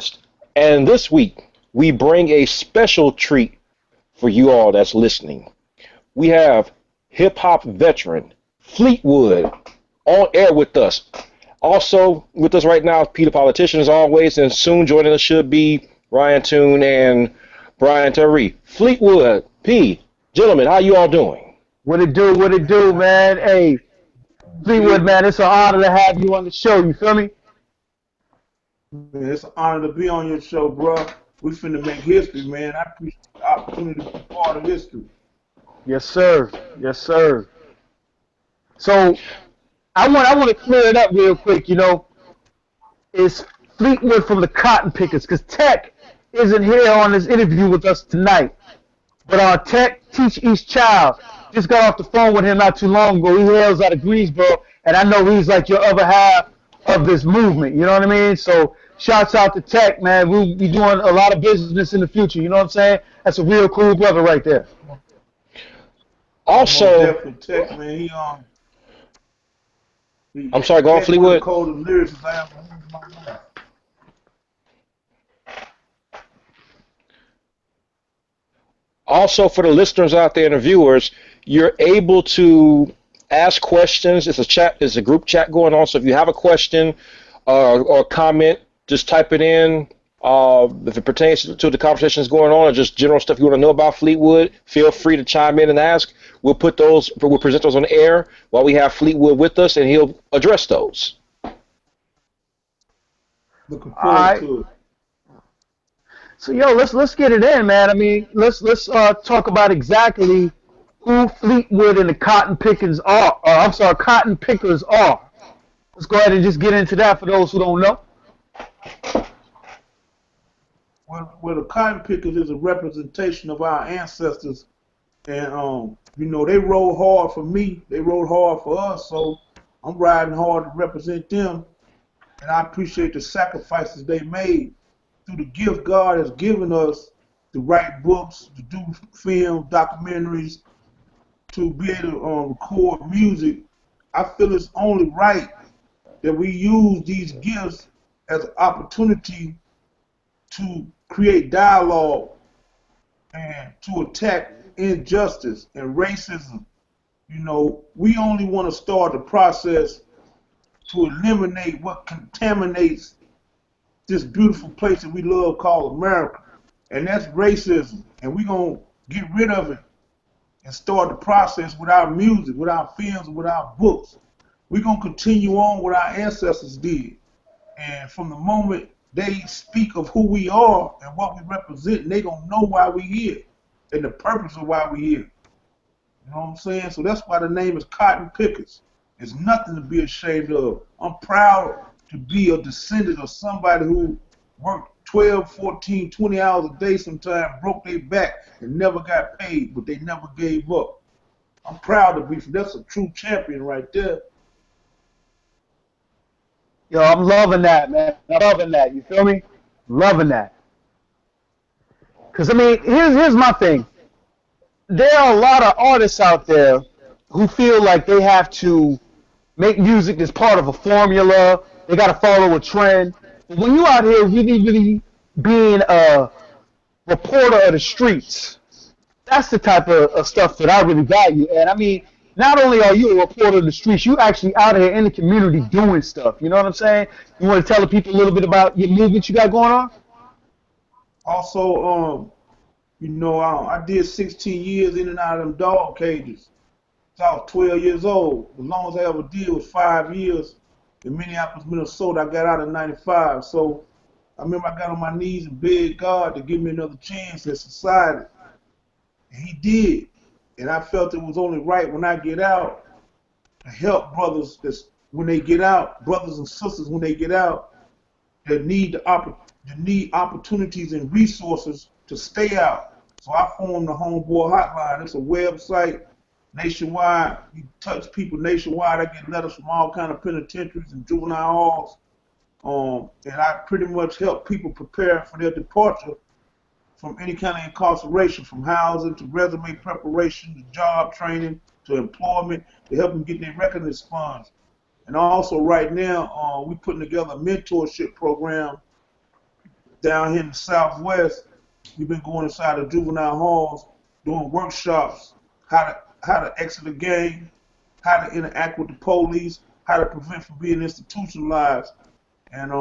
Podcast. And this week, we bring a special treat for you all that's listening. We have hip hop veteran Fleetwood on air with us. Also with us right now is Peter Politician as always, and soon joining us should be Ryan Toon and Brian Terry. Fleetwood, P, gentlemen, how you all doing? What it do, man? Hey, Fleetwood, man, it's an honor to have you on the show. You feel me? Man, it's an honor to be on your show, bro. We finna make history, man. I appreciate the opportunity to be part of history. Yes, sir. Yes, sir. So I want to clear it up real quick. It's Fleetwood from the Cotton Pickers, because Tech isn't here on this interview with us tonight. But our Tech Teach Each Child just got off the phone with him not too long ago. He hails out of Greensboro, and I know he's like your other half of this movement. You know what I mean? So shouts out to Tech, man. We'll be doing a lot of business in the future. You know what I'm saying? That's a real cool brother right there. Also, Tech, man, I'm sorry, go on, Fleetwood. Cold lyrics I have in my life. Also, for the listeners out there and the viewers, you're able to ask questions. It's a group chat going on. So if you have a question or comment, just type it in. If it pertains to the conversations going on or just general stuff you want to know about Fleetwood, feel free to chime in and ask. We'll present those on the air while we have Fleetwood with us, and he'll address those. Looking forward to it. So let's get it in, man. I mean, let's talk about exactly who Fleetwood and the Cotton Pickers are. Cotton Pickers are. Let's go ahead and just get into that for those who don't know. Well, the Cotton Pickers is a representation of our ancestors, and they rode hard for me. They rode hard for us, so I'm riding hard to represent them, and I appreciate the sacrifices they made. Through the gift God has given us to write books, to do film, documentaries, to be able to record music, I feel it's only right that we use these gifts as an opportunity to create dialogue and to attack injustice and racism. We only want to start the process to eliminate what contaminates this beautiful place that we love called America, and that's racism. And we're going to get rid of it and start the process with our music, with our films, and with our books. We're going to continue on what our ancestors did. And from the moment they speak of who we are and what we represent, they going to know why we're here and the purpose of why we're here. You know what I'm saying? So that's why the name is Cotton Pickers. It's nothing to be ashamed of. I'm proud to be a descendant of somebody who worked 12, 14, 20 hours a day sometimes, broke their back and never got paid, but they never gave up. I'm proud to be, that's a true champion right there. Yo, I'm loving that, man. I'm loving that. You feel me? Loving that. Because, I mean, here's my thing. There are a lot of artists out there who feel like they have to make music as part of a formula. They got to follow a trend. But when you out here really, really being a reporter of the streets, that's the type of stuff that I really value. And I mean, not only are you a reporter of the streets, you actually out here in the community doing stuff. You know what I'm saying? You want to tell the people a little bit about your movement you got going on? Also, I did 16 years in and out of them dog cages. So I was 12 years old. The longest I ever did was 5 years in Minneapolis, Minnesota. I got out in 95. So I remember I got on my knees and begged God to give me another chance in society. And he did. And I felt it was only right when I get out to help brothers when they get out, brothers and sisters when they get out, that need opportunities and resources to stay out. So I formed the Homeboy Hotline. It's a website nationwide. You touch people nationwide. I get letters from all kind of penitentiaries and juvenile halls. And I pretty much help people prepare for their departure from any kind of incarceration, from housing to resume preparation to job training to employment, to help them get their recognition funds. And also right now, we're putting together a mentorship program down here in the Southwest, we've been going inside the juvenile halls, doing workshops, how to exit the gang, how to interact with the police, how to prevent from being institutionalized. And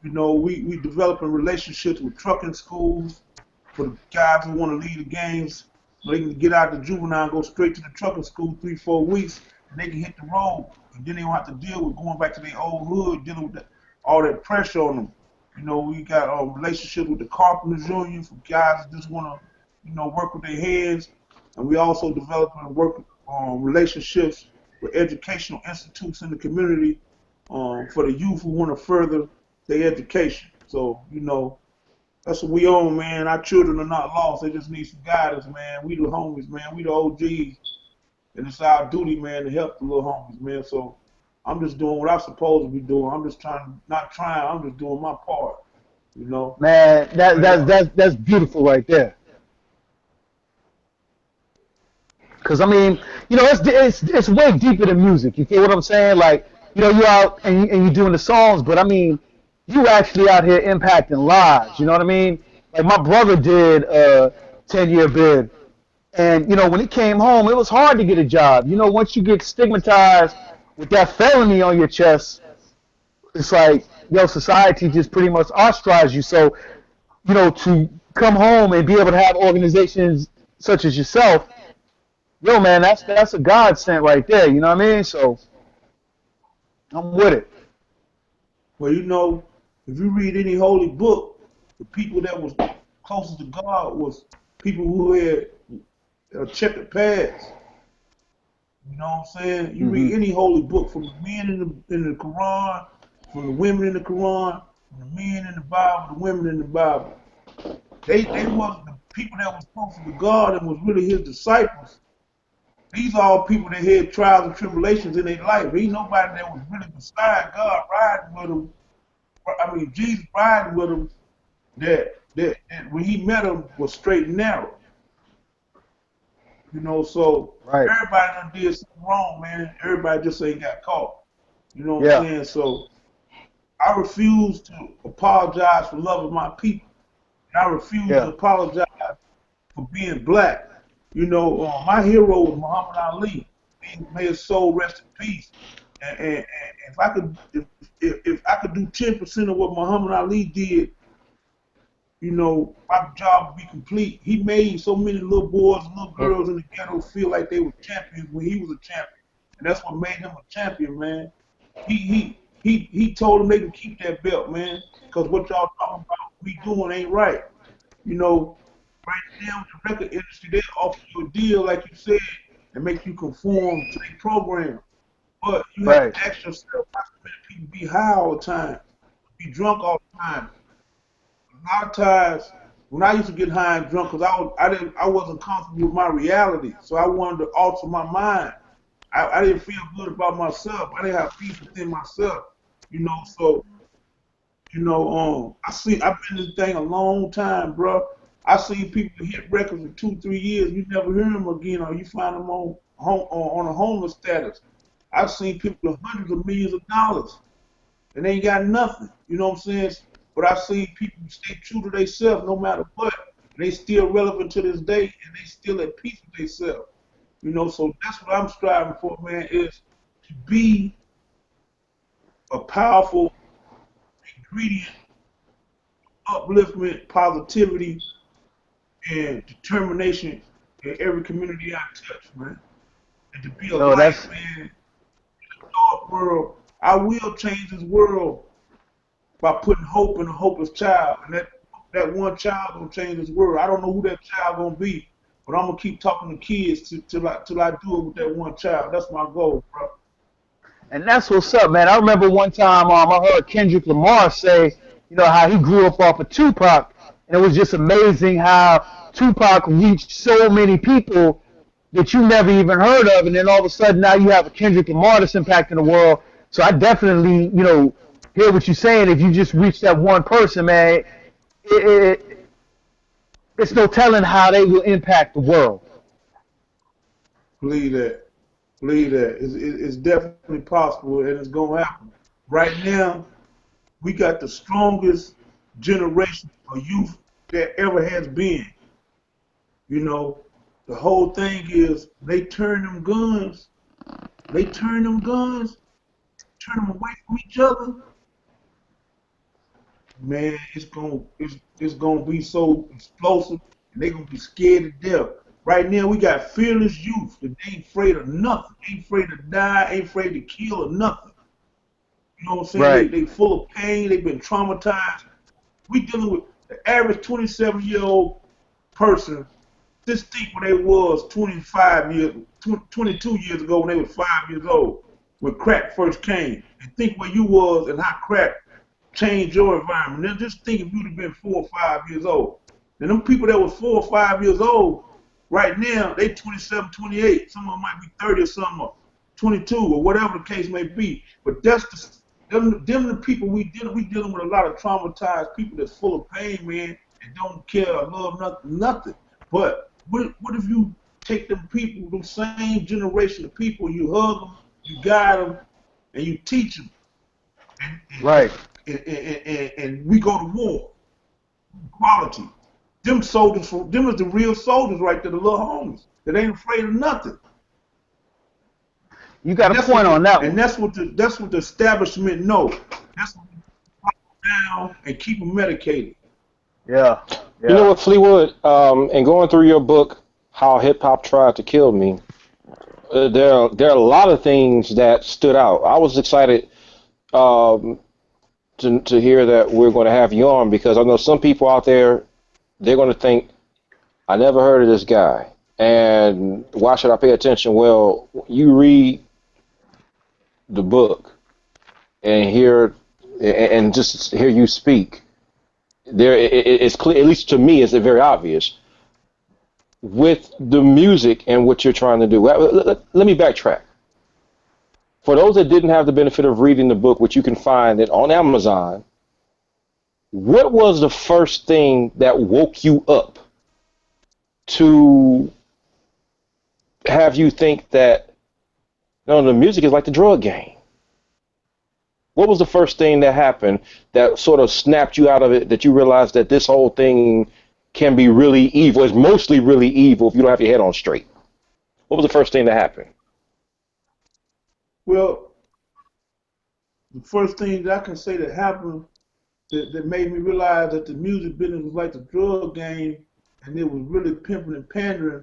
we developing relationships with trucking schools for the guys who want to leave the gangs, so they can get out of the juvenile and go straight to the trucking school 3-4 weeks, and they can hit the road, and then they don't have to deal with going back to their old hood, dealing with all that pressure on them. We got a relationship with the Carpenters Union for guys that just want to, work with their hands, and we also developing and work relationships with educational institutes in the community for the youth who want to further their education. So, that's what we own, man. Our children are not lost. They just need some guidance, man. We the homies, man. We the OGs. And it's our duty, man, to help the little homies, man. So I'm just doing what I'm supposed to be doing. I'm just I'm just doing my part, Man, that's beautiful right there. Cause I mean, it's way deeper than music. You feel what I'm saying? Like, you out and you're doing the songs, but I mean, you actually out here impacting lives. You know what I mean? Like my brother did a 10-year bid, and when he came home, it was hard to get a job. Once you get stigmatized with that felony on your chest, it's like society just pretty much ostracizes you. So to come home and be able to have organizations such as yourself. Yo, man, that's a godsend right there. You know what I mean? So I'm with it. Well, if you read any holy book, the people that was closest to God was people who had a checkered past. You know what I'm saying? You read any holy book, from the men in the Quran, from the women in the Quran, from the men in the Bible, the women in the Bible. They was the people that was closest to God and was really his disciples. These are all people that had trials and tribulations in their life. Ain't nobody that was really beside God riding with them. I mean, Jesus riding with them, that when he met them was straight and narrow. So Right. everybody done did something wrong, man. Everybody just ain't got caught. You know what I'm saying? So I refuse to apologize for loving my people. And I refuse to apologize for being black. My hero was Muhammad Ali. May his soul rest in peace. And if I could, if I could do 10% of what Muhammad Ali did, my job would be complete. He made so many little boys and little girls in the ghetto feel like they were champions when he was a champion, and that's what made him a champion, man. He told them they can keep that belt, man, because what y'all talking about we doing ain't right. Right now with the record industry, they offer you a deal, like you said, and make you conform to their program. But you have to ask yourself, why so many people be high all the time, be drunk all the time? A lot of times, when I used to get high and drunk, because I wasn't comfortable with my reality, so I wanted to alter my mind. I didn't feel good about myself. I didn't have peace within myself, So, I've been in this thing a long time, bro. I seen people hit records for 2-3 years. You never hear them again, or you find them on a homeless status. I've seen people with hundreds of millions of dollars, and they ain't got nothing. You know what I'm saying? But I've seen people stay true to themselves no matter what. And they still relevant to this day, and they still at peace with themselves. So that's what I'm striving for, man, is to be a powerful ingredient, upliftment, positivity, and determination in every community I touch, man. And to be a light, man, in a dark world. I will change this world by putting hope in a hopeless child. And that one child gonna change this world. I don't know who that child gonna be, but I'm gonna keep talking to kids till I do it with that one child. That's my goal, bro. And that's what's up, man. I remember one time I heard Kendrick Lamar say, how he grew up off of Tupac, and it was just amazing how Tupac reached so many people that you never even heard of, and then all of a sudden now you have a Kendrick Lamar that's impacting the world. So I definitely, hear what you're saying. If you just reach that one person, man, it's no telling how they will impact the world. Believe that. Believe that. It's definitely possible, and it's gonna happen. Right now, we got the strongest generation of youth that ever has been. You know, the whole thing is they turn them guns, turn them away from each other. Man, it's gonna be so explosive, and they're gonna be scared to death. Right now, we got fearless youth that ain't afraid of nothing, ain't afraid to die, ain't afraid to kill or nothing. You know what I'm saying? Right. They full of pain, they've been traumatized. We dealing with the average 27-year-old person. Just think what they was 25 years, 22 years ago when they was 5 years old, when crack first came, and think where you was and how crack changed your environment. Now just think if you'd have been 4 or 5 years old. And them people that was 4 or 5 years old, right now, they 27, 28. Some of them might be 30 or something, or 22, or whatever the case may be. But that's them the people we dealing with a lot of traumatized people that's full of pain, man, and don't care or love nothing. But what if you take them people, the same generation of people, you hug them, you guide them, and you teach them, and, Right. and we go to war, quality. Them soldiers, them is the real soldiers right there, the little homies that ain't afraid of nothing. You got a point on that one. That's what the establishment know. That's what they put down and keep them medicated. Yeah. You know Yeah. what, Fleetwood? And going through your book, How Hip Hop Tried to Kill Me, there are a lot of things that stood out. I was excited um, to hear that we're going to have you on because I know some people out there they're going to think I never heard of this guy, and why should I pay attention? Well, you read the book and hear and just hear you speak. It's clear, at least to me, it's very obvious with the music and what you're trying to do. Let me backtrack. For those that didn't have the benefit of reading the book, which you can find it on Amazon, what was the first thing that woke you up to have you think that no, the music is like the drug game? What was the first thing that happened that sort of snapped you out of it that you realized that this whole thing can be really evil? It's mostly really evil if you don't have your head on straight. What was the first thing that happened? Well, the first thing that I can say that happened that made me realize that the music business was like the drug game and it was really pimping and pandering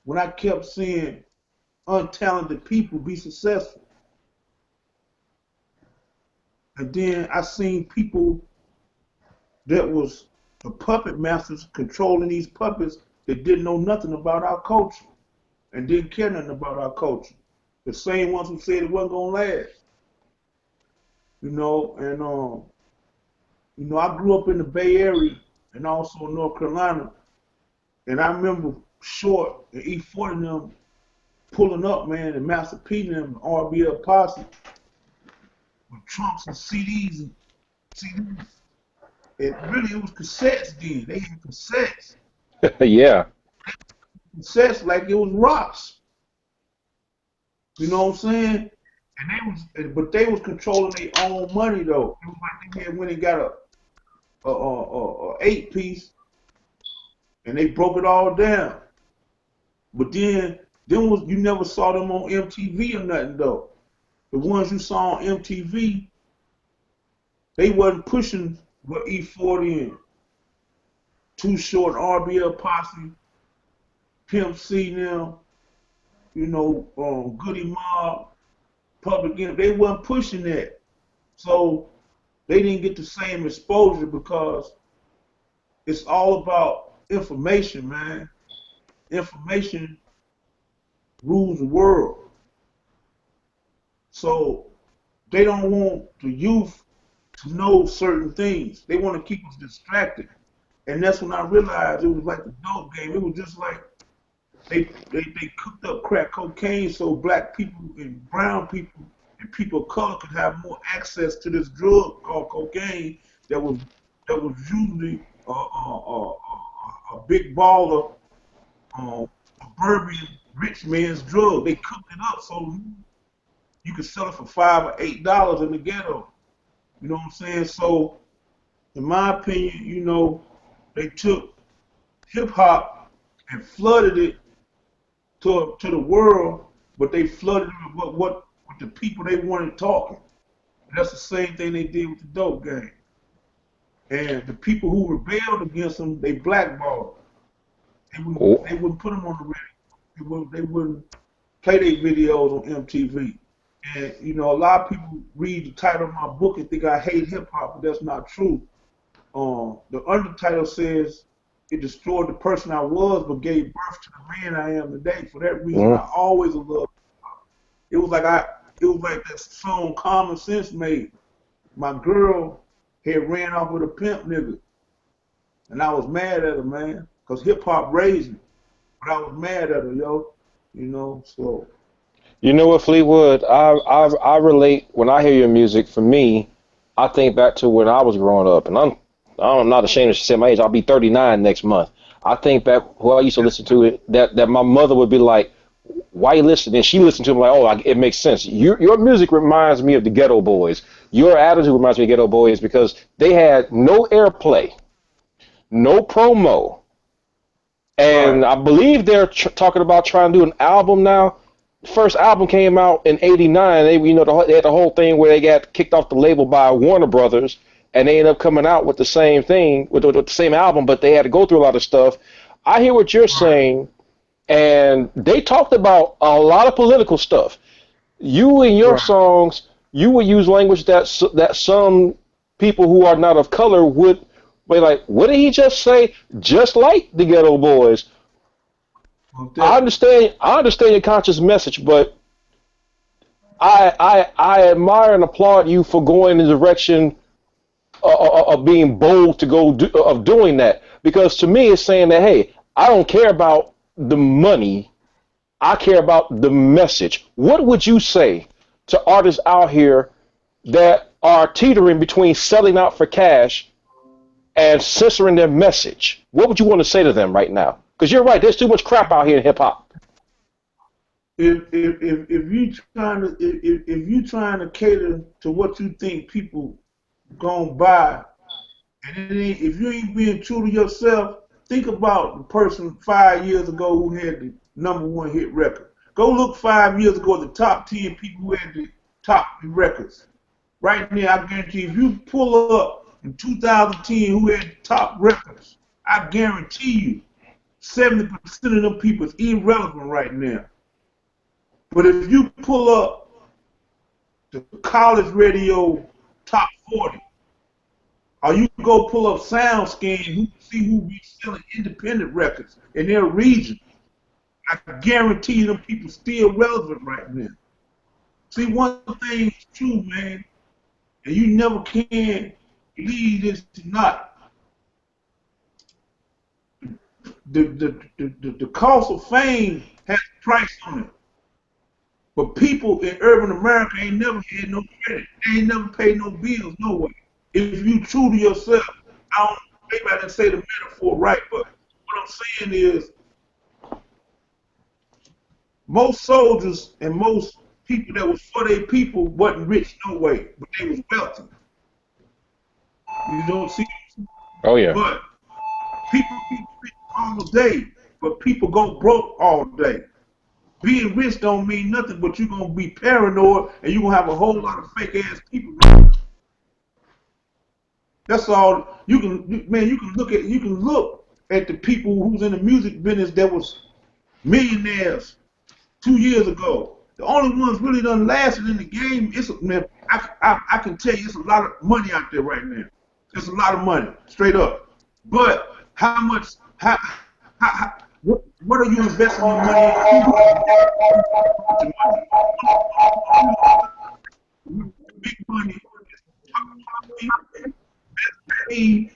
when I kept seeing untalented people be successful. And then I seen people that was the puppet masters controlling these puppets that didn't know nothing about our culture and didn't care nothing about our culture. The same ones who said it wasn't gonna last, you know. And I grew up in the Bay Area and also in North Carolina, and I remember Short and E40 and them pulling up, man, and Master P and them, RBL Posse with trunks and CDs. And really, it was cassettes then. They had Yeah. cassettes like it was rocks. You know what I'm saying? But they was controlling their own money though. It was like they had went and got a 8 piece and they broke it all down. But then was you never saw them on MTV or nothing though. The ones you saw on MTV, they wasn't pushing what E40 and Too Short, RBL Posse, Pimp C now, Goody Mob, Public Enemy. They wasn't pushing that. So they didn't get the same exposure because it's all about information, man. Information rules the world. So they don't want the youth to know certain things. They want to keep us distracted. And that's when I realized it was like the dope game. It was just like they cooked up crack cocaine so black people and brown people and people of color could have more access to this drug called cocaine that was usually a big baller, a Burberry rich man's drug. They cooked it up so you could sell it for $5 or $8 in the ghetto. You know what I'm saying? So in my opinion, they took hip hop and flooded it to the world, but they flooded it with with the people they wanted talking. And that's the same thing they did with the dope game. And the people who rebelled against them, they blackballed. Oh, They wouldn't put them on the radio. They wouldn't play their videos on MTV. And a lot of people read the title of my book and think I hate hip hop, but that's not true. The undertitle says it destroyed the person I was, but gave birth to the man I am today. For that reason, mm. I always loved. It was like it was like that song Common Sense made. My girl had ran off with a pimp nigga, and I was mad at her, man, cause hip hop raised me. But I was mad at her, yo. So You know what, Fleetwood? I relate when I hear your music. For me, I think back to when I was growing up, and I'm not ashamed to say my age. I'll be 39 next month. I think back who I used to listen to it. That my mother would be like, "Why you listening?" And she listened to him like, "Oh, it makes sense." Your music reminds me of the Ghetto Boys. Your attitude reminds me of Ghetto Boys because they had no airplay, no promo, and right, I believe they're talking about trying to do an album now. First album came out in '89. They had the whole thing where they got kicked off the label by Warner Brothers, and they ended up coming out with the same thing with the same album, but they had to go through a lot of stuff. I hear what you're right, saying, and they talked about a lot of political stuff. You in your right. songs, you would use language that some people who are not of color would be like, "What did he just say?" Just like the Ghetto Boys. Most I definitely. understand. I understand your conscious message, but I admire and applaud you for going in the direction of being bold to of doing that. Because to me, it's saying that, hey, I don't care about the money. I care about the message. What would you say to artists out here that are teetering between selling out for cash and censoring their message? What would you want to say to them right now? Because you're right. There's too much crap out here in hip hop. If you trying to cater to what you think people gonna buy, and if you ain't being true to yourself, think about the person 5 years ago who had the #1 hit record. Go look 5 years ago at the top 10 people who had the top records. Right now, I guarantee if you pull up in 2010 who had the top records, I guarantee you 70% of them people is irrelevant right now. But if you pull up the college radio top 40, or you go pull up SoundScan, who see who be selling independent records in their region, I guarantee you them people still relevant right now. See, one thing is true, man, and you never can believe this or not. The cost of fame has a price on it. But people in urban America ain't never had no credit. They ain't never paid no bills, no way. If you true to yourself, I don't maybe I didn't say the metaphor right, but what I'm saying is most soldiers and most people that was for their people wasn't rich no way, but they was wealthy. You don't see, Oh yeah. but people be rich all day, but people go broke all day. Being rich don't mean nothing, but you're gonna be paranoid and you're gonna have a whole lot of fake ass people. That's all. You can look at the people who's in the music business that was millionaires 2 years ago. The only ones really done lasted in the game. Man, I can tell you, it's a lot of money out there right now. It's a lot of money, straight up. But how much? What are you investing your money in? Big money. Big money.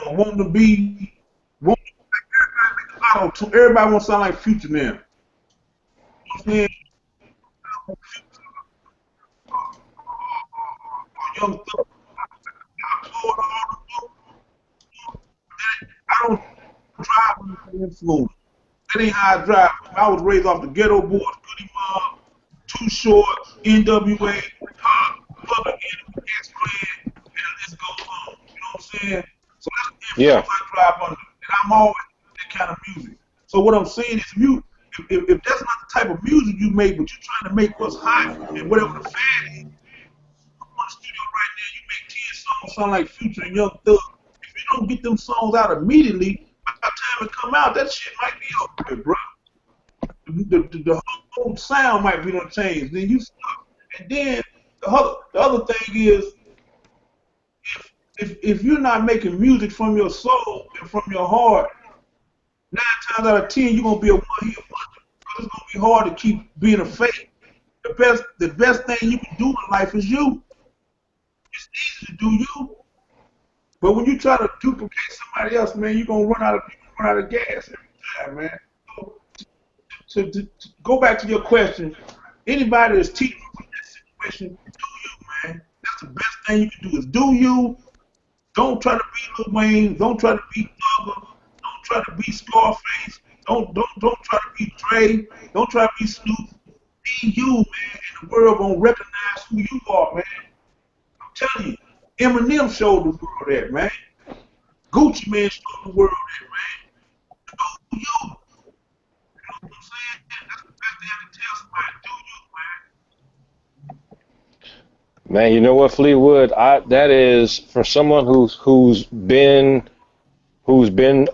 Wanting to be, everybody want to sound like Future now. You know what I'm saying? Young Thug. I poured all the book. I don't drive under the influence. That ain't how I drive. I was raised off the ghetto boys, Goody Mob, Too Short, NWA, Pop, Public Enemy, X-Clan, and the list goes on. You know what I'm saying? So that's the Yeah. influence I drive under. And I'm always that kind of music. So what I'm saying is if that's not the type of music you make, but you're trying to make what's hot and whatever the fad is, I'm in the studio right now, you make 10 songs sound like Future and Young Thug. If you don't get them songs out immediately, by the time it come out, that shit might be over, bro. The whole sound might be done changed. Then you stuck. And then the other thing is, if you're not making music from your soul and from your heart, 9 times out of 10 you're gonna be a one-hit wonder. Because it's gonna be hard to keep being a fake. The best thing you can do in life is you. It's easy to do you. But when you try to duplicate somebody else, man, you're gonna run out of gas every time, man. So to go back to your question, anybody that's teaching from that situation, do you, man. That's the best thing you can do is do you. Don't try to be Lil Wayne. Don't try to be Thugger. Don't try to be Scarface. Don't try to be Dre. Don't try to be Snoop. Be you, man. And the world gonna recognize who you are, man. I'm telling you, Eminem showed the world that, man. Gucci Man showed the world that, man. Do you. You know what I'm saying? That's the best thing I can tell somebody. Do you, man. Man, you know what, Fleetwood? That is for someone who's been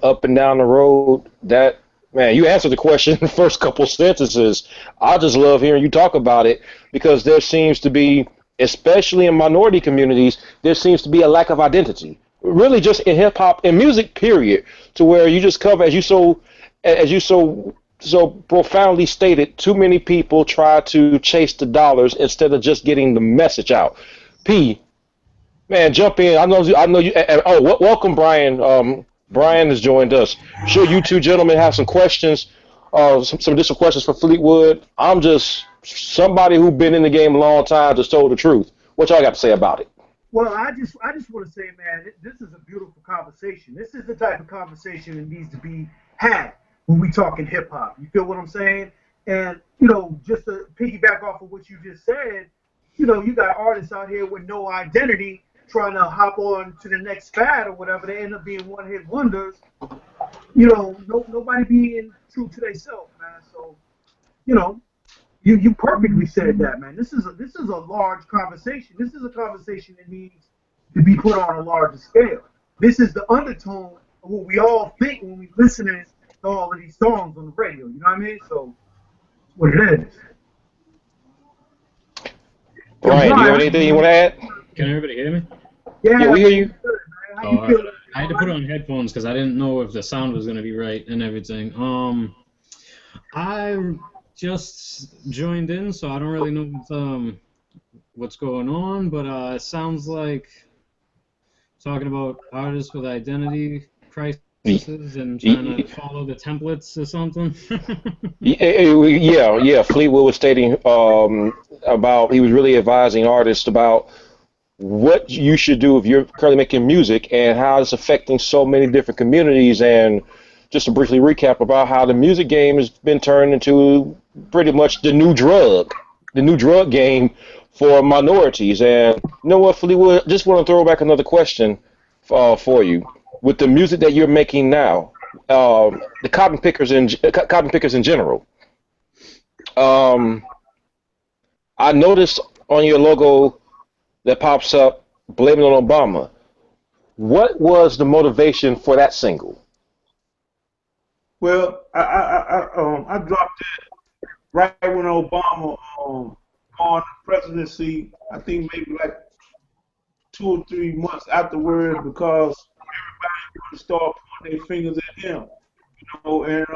up and down the road. That man, you answered the question in the first couple sentences. I just love hearing you talk about it because there seems to be, especially in minority communities, there seems to be a lack of identity. Really, just in hip hop and music, period, to where you just cover as you so profoundly stated. Too many people try to chase the dollars instead of just getting the message out. P, man, jump in. I know you. Welcome, Brian. Brian has joined us. Sure, you two gentlemen have some questions, some additional questions for Fleetwood. I'm just somebody who's been in the game a long time, just told the truth. What y'all got to say about it? Well, I just want to say, man, this is a beautiful conversation. This is the type of conversation that needs to be had when we talking hip hop. You feel what I'm saying? And just to piggyback off of what you just said, you got artists out here with no identity trying to hop on to the next fad or whatever. They end up being one-hit wonders. Nobody being true to themselves, man. So, you perfectly said that, man. This is a large conversation. This is a conversation that needs to be put on a larger scale. This is the undertone of what we all think when we listening to all of these songs on the radio. You know what I mean? So, what it is. Brian, do you have anything you want to add? Can everybody hear me? Yeah, we hear you. How you feel? I had to put on headphones because I didn't know if the sound was going to be right and everything. I just joined in, so I don't really know what's going on, but it sounds like talking about artists with identity crises and trying to follow the templates or something. Yeah. Fleetwood was stating about he was really advising artists about what you should do if you're currently making music and how it's affecting so many different communities. And just to briefly recap about how the music game has been turned into pretty much the new drug game for minorities. And you know what, Fleetwood, just want to throw back another question for you. With the music that you're making now, the cotton pickers in general, I noticed on your logo that pops up, "Blame It on Obama." What was the motivation for that single? Well, I dropped it right when Obama on the presidency. I think maybe like 2 or 3 months afterwards, because everybody wanted to start pointing their fingers at him. And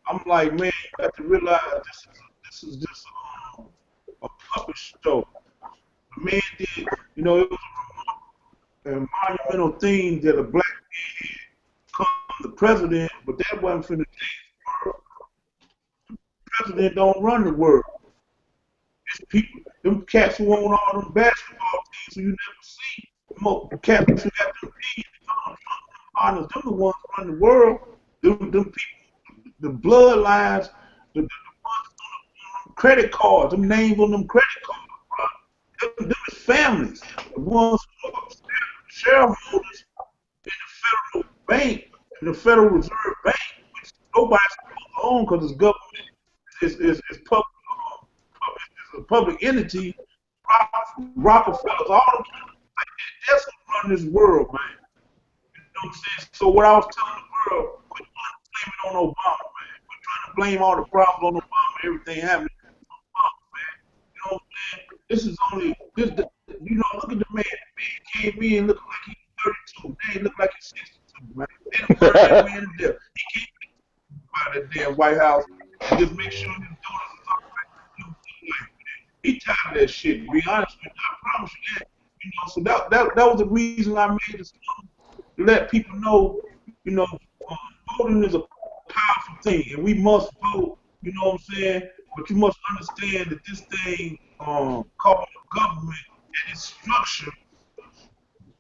I'm like, man, you got to realize this is just a puppet show. The man did, it was a monumental thing that a black man become the president, but that wasn't for the world. The president don't run the world. It's people, them cats who own all them basketball teams who you never see. Them cats who got them millions, them partners, them the ones who run the world. Them people, the bloodlines, the ones on the credit cards, them names on them credit cards, bro. Them is families. The ones who are shareholders in the federal bank, in the Federal Reserve Bank, which nobody's supposed to own because it's government, it's public, it's a public entity. Rockefellers, all them people like that. That's what run this world, man. You know what I'm saying? So what I was telling the world, quit blaming it on Obama, man. Quit trying to blame all the problems on Obama, everything happening on Obama, man. You know what I'm saying? This is only this. You know, look at the man. The man came in looking like he's 32. They ain't look like he's 62, man. They done burned that man to death. He can't get out of that damn White House and just make sure his daughters is all right. You know, like, he tired of that shit. To be honest with you, I promise you that. You know, so that was the reason I made this song, to let people know, you know, voting is a powerful thing, and we must vote. You know what I'm saying? But you must understand that this thing called government and its structure,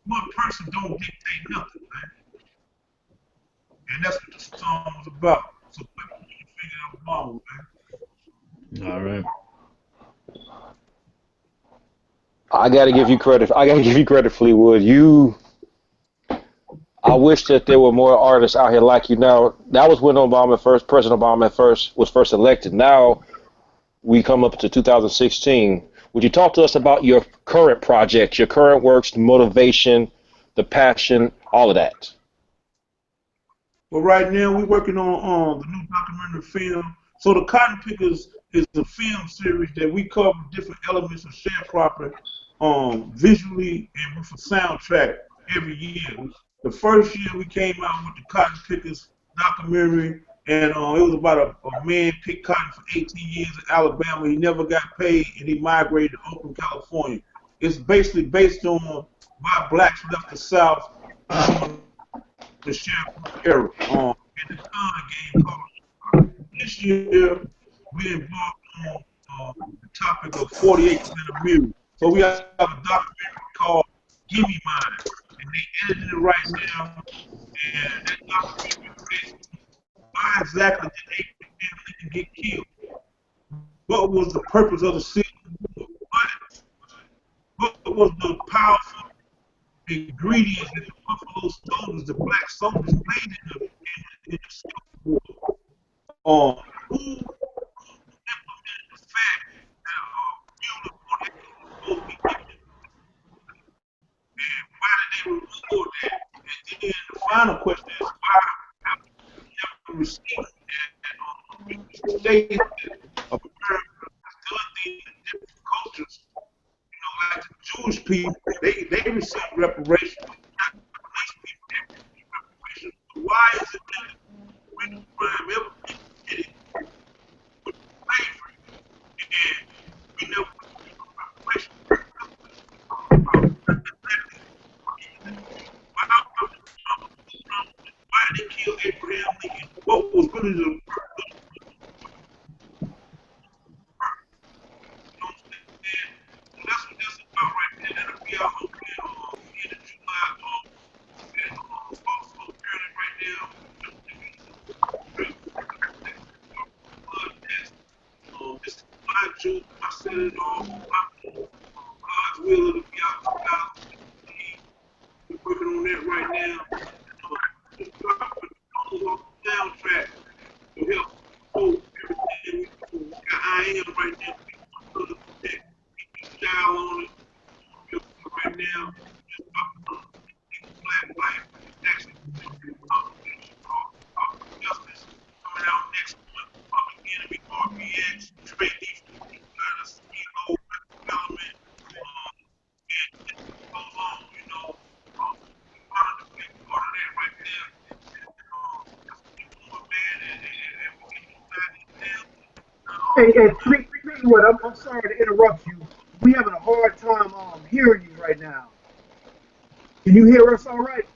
one person don't dictate nothing, man. And that's what the song was about. So people need to figure out Obama, man. All right. I gotta give you credit. I gotta give you credit, Fleetwood. I wish that there were more artists out here like you. Now, that was when President Obama was first elected. Now we come up to 2016. Would you talk to us about your current project, your current works, the motivation, the passion, all of that? But right now we're working on the new documentary film. So the Cotton Pickers is a film series that we cover different elements of sharecropping, visually and with a soundtrack every year. The first year we came out with the Cotton Pickers documentary, and it was about a man picked cotton for 18 years in Alabama. He never got paid, and he migrated to Oakland, California. It's basically based on why blacks left the South during the sharecropping era. In the Con game called. This year we embarked on the topic of 48% of music. So we have a documentary called Gimme Mine, and they edited it right now. And that documentary is basically why exactly did Abraham Lincoln get killed? What was the purpose of the Civil War? What was the powerful ingredients that the Buffalo soldiers, the black soldiers, played in the Civil War? Who implemented the fact that Mueller supposed to be given, and why did they remove that? And then the final question is why have we never received that statement of America has done things in different cultures? You know, like the Jewish people, they receive reparations. Not the police people, they receive reparations. So why is it that when the crime ever committed with slavery and we never receive reparations? Why did they kill Abraham Lincoln? What was really the that's what that's about right there. That'll be out hopefully in the July and also apparently right now this is my June. I said it all. God's will it'll be out 2016. We're working on that right now. Just dropping on the soundtrack to help hold everything we do. I am right now. People style on it. Right now, just talking on black life. Actually, justice coming out next month. Public Enemy, RPX, Trade Defense, CEO, development, and it goes on, you know. Part of the big part of that right there. That's what we doing, man, and we can use that. Hey, Fleetwood, I'm sorry to interrupt you. We having a hard time hearing you right now. Can you hear us all right?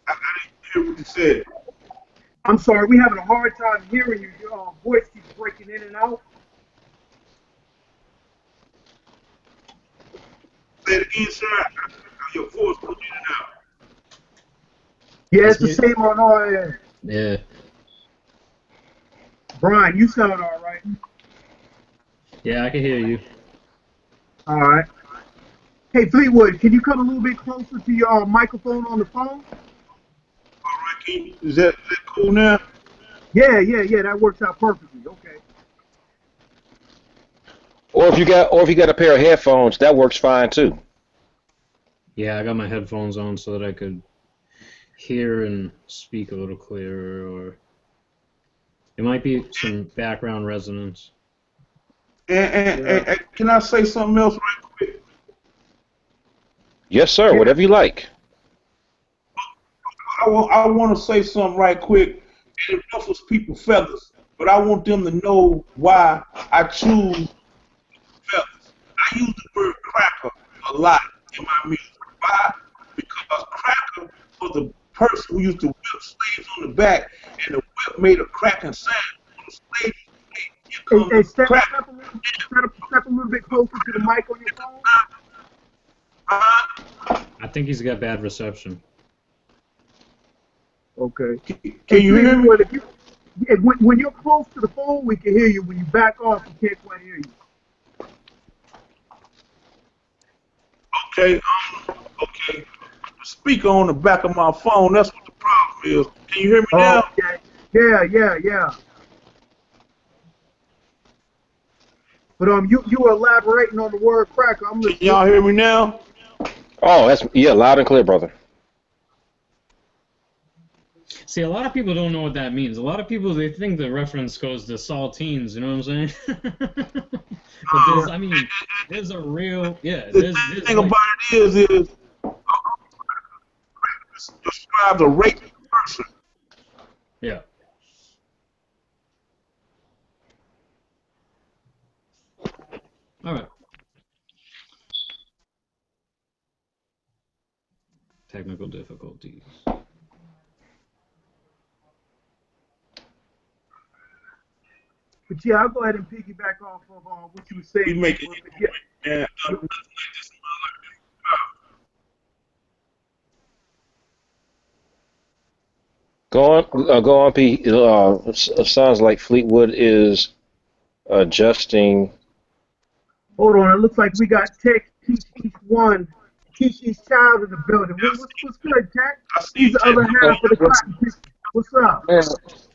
I didn't hear what you said. I'm sorry, we having a hard time hearing you. Your voice keeps breaking in and out. Say it again, sir. Your voice was in and out. Yeah, it's the same on our end. Yeah. Brian, you sound all right. Yeah, I can hear you. All right. Hey, Fleetwood, can you come a little bit closer to your microphone on the phone? All right, is that cool now? Yeah, that works out perfectly. Okay. Or if you got a pair of headphones, that works fine too. Yeah, I got my headphones on so that I could hear and speak a little clearer, or it might be some background resonance. And can I say something else right quick? Yes, sir. Yeah. Whatever you like. I want to say something right quick. And it ruffles people's feathers, but I want them to know why I choose feathers. I use the word cracker a lot in my music. Why? Because cracker was the person who used to whip slaves on the back, and the whip made a cracking sound. When the slaves here Hey, step a little bit closer to the mic on your phone. I think he's got bad reception. Okay. Can you hear me? When you're close to the phone, we can hear you. When you back off, we can't quite hear you. Okay, okay. The speaker on the back of my phone, that's what the problem is. Can you hear me now? Okay. Yeah. But you were elaborating on the word cracker. I'm Can listening. y'all hear me now? Oh, that's loud and clear, brother. See, a lot of people don't know what that means. A lot of people, they think the reference goes to saltines, you know what I'm saying? But there's a real, The thing about it is describes a racist person. Yeah. All right. Technical difficulties. But yeah, I'll go ahead and piggyback off of what you were saying. We make it. Yeah. Go on, P. Sounds like Fleetwood is adjusting. Hold on, it looks like we got Tech Teach Each Child in the building. What's good, Tech? He's the other half of the cotton pick. What's up? Man,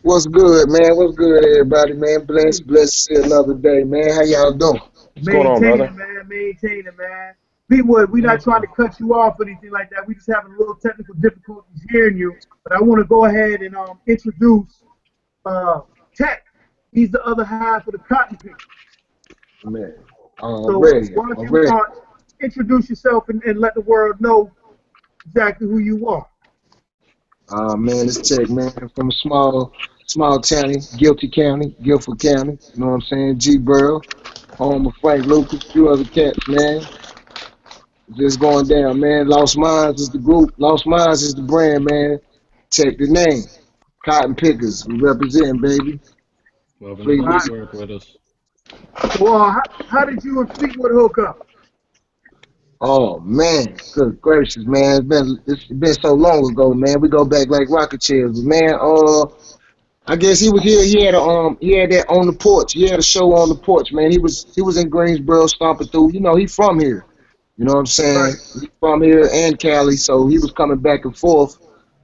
what's good, man? What's good, everybody, man? Bless to see another day, man. How y'all doing? What's going on, brother? Maintaining, man. Fleetwood, we're not trying to cut you off or anything like that. We just having a little technical difficulties hearing you. But I want to go ahead and introduce Tech. He's the other half of the cotton pick. Man, So ready. why don't you introduce yourself and let the world know exactly who you are. Man, it's Tech, man, from a small county, Guilford County, you know what I'm saying? G-Borough, home of Frank Lucas, few other cats, man. Just going down, man. Lost Minds is the group, Lost Minds is the brand, man. Tech the name. Cotton Pickers, we represent, baby. Welcome to the network with us. Well, how did you and Fleetwood hook up? Oh man, good gracious, man! It's been so long ago, man. We go back like rocket chairs, but man. I guess he was here. He had that on the porch. He had a show on the porch, man. He was in Greensboro stomping through. You know, he from here. You know what I'm saying? Right. He from here and Cali, so he was coming back and forth.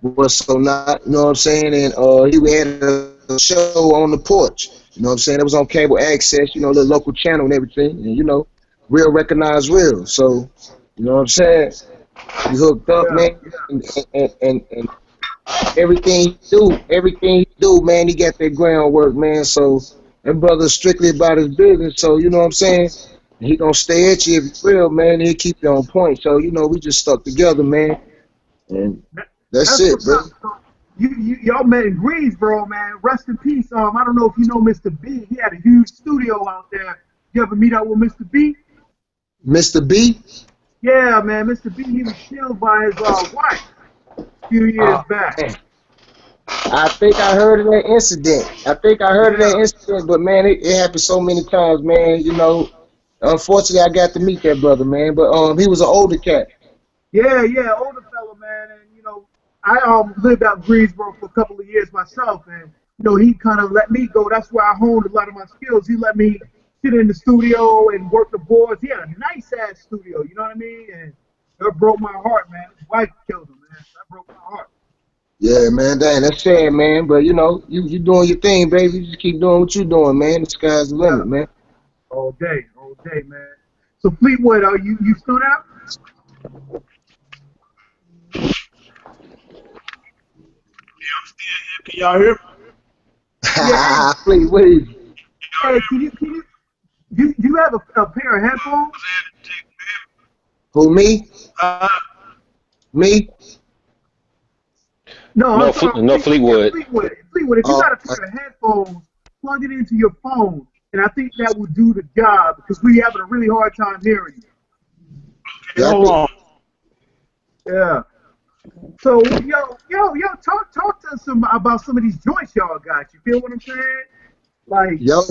But so not, you know what I'm saying? And he had a show on the porch. You know what I'm saying? It was on cable access. You know, the local channel and everything. And you know, real recognized real. So, you know what I'm saying? He hooked up, man, and everything he do, man, he got that groundwork, man. So that brother's strictly about his business. So you know what I'm saying? And he gonna stay at you if you real, man. He'll keep you on point. So you know, we just stuck together, man. And that's it, bro. Y'all met in Greensboro, man. Rest in peace. I don't know if you know Mr. B. He had a huge studio out there. You ever meet up with Mr. B? Mr. B? Yeah, man. Mr. B, he was killed by his wife a few years back. Man. I think I heard of that incident. But man, it happened so many times, man. You know, Unfortunately, I got to meet that brother, man. But he was an older cat. Yeah, yeah, older fella, man, and I lived out in Greensboro for a couple of years myself, and he kind of let me go. That's where I honed a lot of my skills. He let me sit in the studio and work the boards. He had a nice ass studio, you know what I mean? And it broke my heart, man. His wife killed him, man. That broke my heart. Yeah, man, dang, that's sad, man. But you doing your thing, baby. You just keep doing what you doing, man. The sky's the limit, Yeah, man. all day, man. So Fleetwood, are you still there? Can y'all hear me? Yeah, hey, Fleetwood. hey, you have a pair of headphones? Who, me? Uh, Me? No, I'm No, talking no Yeah, Fleetwood. Fleetwood. Fleetwood, if you Oh, got a pair of headphones, plug it into your phone, and I think that will do the job because we having a really hard time hearing okay, yeah, I hold think, on. you. Yeah. So, talk to us about some of these joints y'all got. You feel what I'm saying? Like, yo,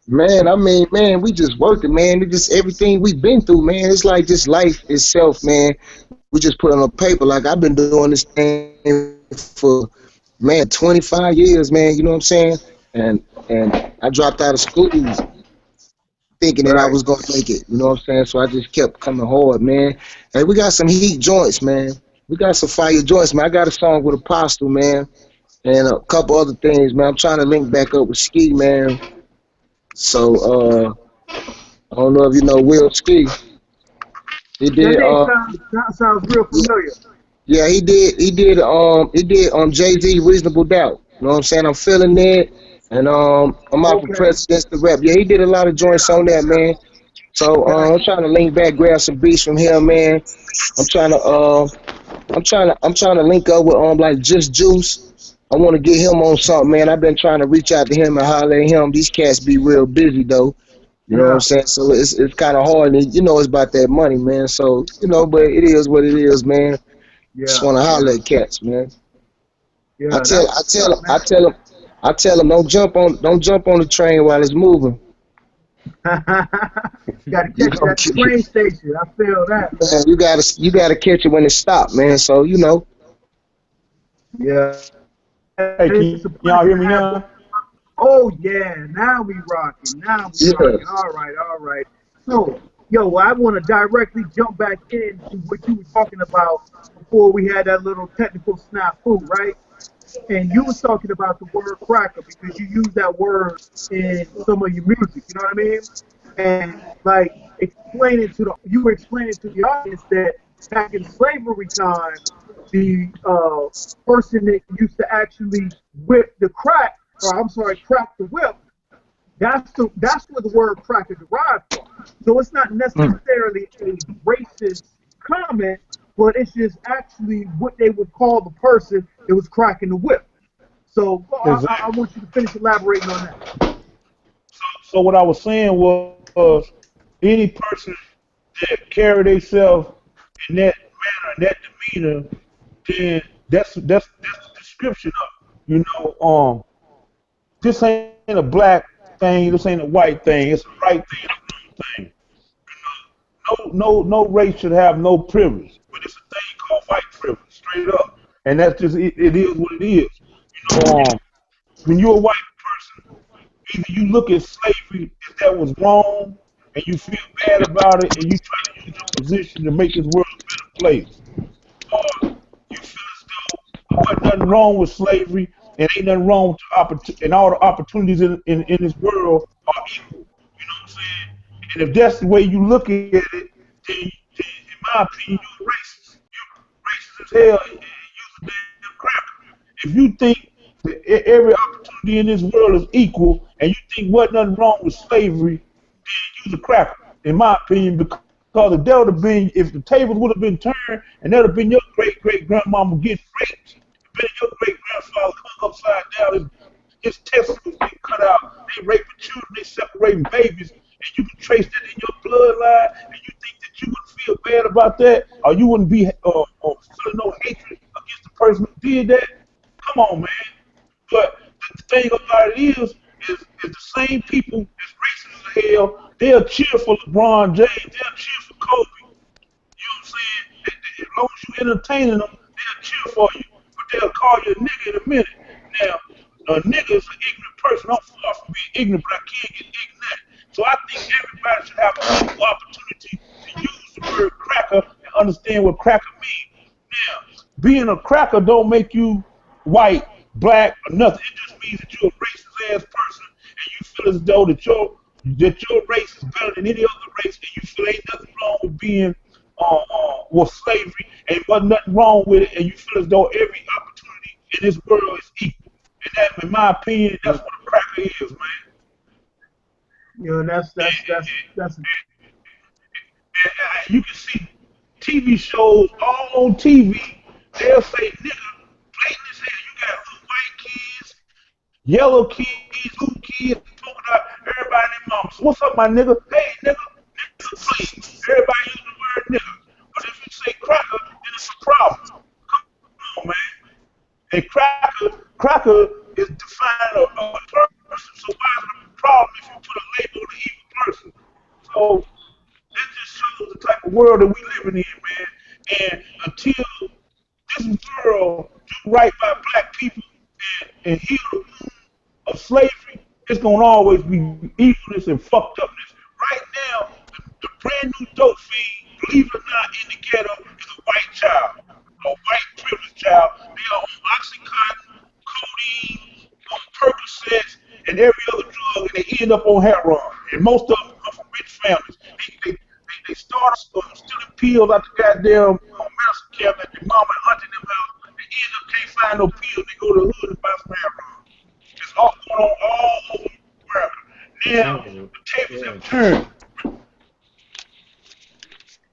man, I mean, man, we just working, man. It just everything we've been through, man. It's like just life itself, man. We just put it on paper. Like I've been doing this thing for, man, 25 years, man. You know what I'm saying? And I dropped out of school thinking that I right. was gonna make it. You know what I'm saying? So I just kept coming hard, man. And we got some heat joints, man. We got some fire joints, man. I got a song with Apostle, man, and a couple other things, man. I'm trying to link back up with Ski, man. So I don't know if you know Will Ski. He That did name sounds real familiar. yeah, he did Jay-Z Reasonable Doubt. You know what I'm saying? I'm feeling it. And I'm out for Okay. Presidents to rap. Yeah, he did a lot of joints on that, man. So Right. I'm trying to link back, grab some beats from him, man. I'm trying to I'm trying to link up with like Just Juice. I want to get him on something, man. I've been trying to reach out to him and holler at him. These cats be real busy though. You know what I'm Yeah. saying? So it's kind of hard, and it's about that money, man. So but it is what it is, man. Just Yeah. want to holler Yeah. at cats, man. I Yeah. tell That's I what's tell up, him I man. tell him I tell him don't jump on the train while it's moving. Got to You catch it gonna at the train station. I feel that, man, man. you gotta catch it when it stops, man. So Yeah. Hey, It's can a y'all pleasure hear to me have. now? Oh yeah, now we rocking. Now we yeah. rocking. All right, all right. So, I want to directly jump back into what you were talking about before we had that little technical snafu, right? And you was talking about the word cracker because you use that word in some of your music. You know what I mean? And like you were explaining to the audience that back in slavery time, the person that used to actually whip the crack, or I'm sorry, crack the whip, that's where the word cracker derived from. So it's not necessarily a racist comment, but it's just actually what they would call the person that was cracking the whip. So I Exactly. want you to finish elaborating on that. So what I was saying was, any person that carry themselves in that manner, in that demeanor, then that's the description of it. This ain't a black thing, this ain't a white thing, it's a right thing and a wrong thing. No race should have no privilege, but it's a thing called white privilege, straight up, and that's just it is what it is. When you're a white person, either you look at slavery as that was wrong, and you feel bad about it, and you try to use your position to make this world a better place, or you feel as though there wasn't nothing wrong with slavery, and ain't nothing wrong with and all the opportunities in this world are equal. You know what I'm saying? And if that's the way you look at it, then in my opinion, you're racist. You're racist as hell, and you're a damn cracker. If you think that every opportunity in this world is equal, and you think wasn't nothing wrong with slavery, then you're a cracker, in my opinion, because if there would have been, if the tables would have been turned, and that would have been your great grandmama getting raped, been your great grandfather hung upside down, his testicles getting cut out, they raping children, they separating babies, and you can trace that in your bloodline, and you think that you wouldn't feel bad about that, or you wouldn't be feeling no hatred against the person who did that? Come on, man. But the thing about it is is the same people as racist as hell. They'll cheer for LeBron James. They'll cheer for Kobe. You know what I'm saying? As long as you entertaining them, they'll cheer for you. But they'll call you a nigga in a minute. Now, a nigga is an ignorant person. I'm far from being ignorant, but I can't get ignorant. So I think everybody should have an equal opportunity to use the word cracker and understand what cracker means. Now, being a cracker don't make you white, black, or nothing. It just means that you're a racist ass person and you feel as though that your race is better than any other race, and you feel ain't nothing wrong with being with slavery, and wasn't nothing wrong with it, and you feel as though every opportunity in this world is equal. And that, in my opinion, that's what a cracker is, man. You know, that's And you can see TV shows all on TV. They'll say, nigga, blatant as hell. You got little white kids, yellow kids, blue kids, polka dot, everybody in their mama. So what's up, my nigga? Hey, nigga, please. Everybody use the word nigga. But if you say cracker, then it's a problem. Come on, man. And cracker is defining a person. So why is it a problem if you put a label on an evil person? So that just shows the type of world that we living in, man. And until this world do right by black people and heal the wound of slavery, it's gonna always be evilness and fucked upness. Right now, the brand new dope fiend, believe it or not, in the ghetto is a white child, a white privileged child. They are on Oxycontin, codeine, on Percocets, and every other drug, and they end up on heroin. And most of them come from rich families. They start stealing pills out the goddamn medicine cabinet. Their mama and auntie them out. They end up can't find no pills. They go to the hood and buy some heroin. It's all going on all over America. Now the tables have turned.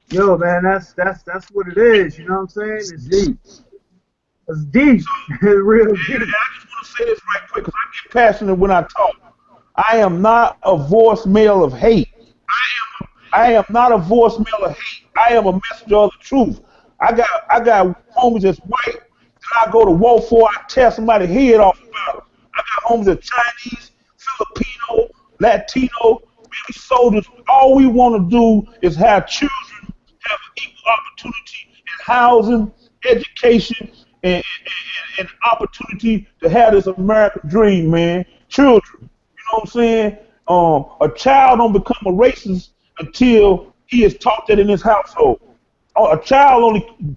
yo, man, that's what it is. You know what I'm saying? It's deep. It's deep. It's real deep. And I just want to say this right quick because I get passionate when I talk. I am not a voicemail of hate. I am not a voicemail of hate. I am a messenger of the truth. I got homies that's white that I go to war for. I tear somebody's head off about them. I got homies that's Chinese, Filipino, Latino, we soldiers. All we want to do is have children have an equal opportunity in housing, education, and opportunity to have this American dream, man. Children. You know what I'm saying? A child don't become a racist until he is taught that in his household. A child only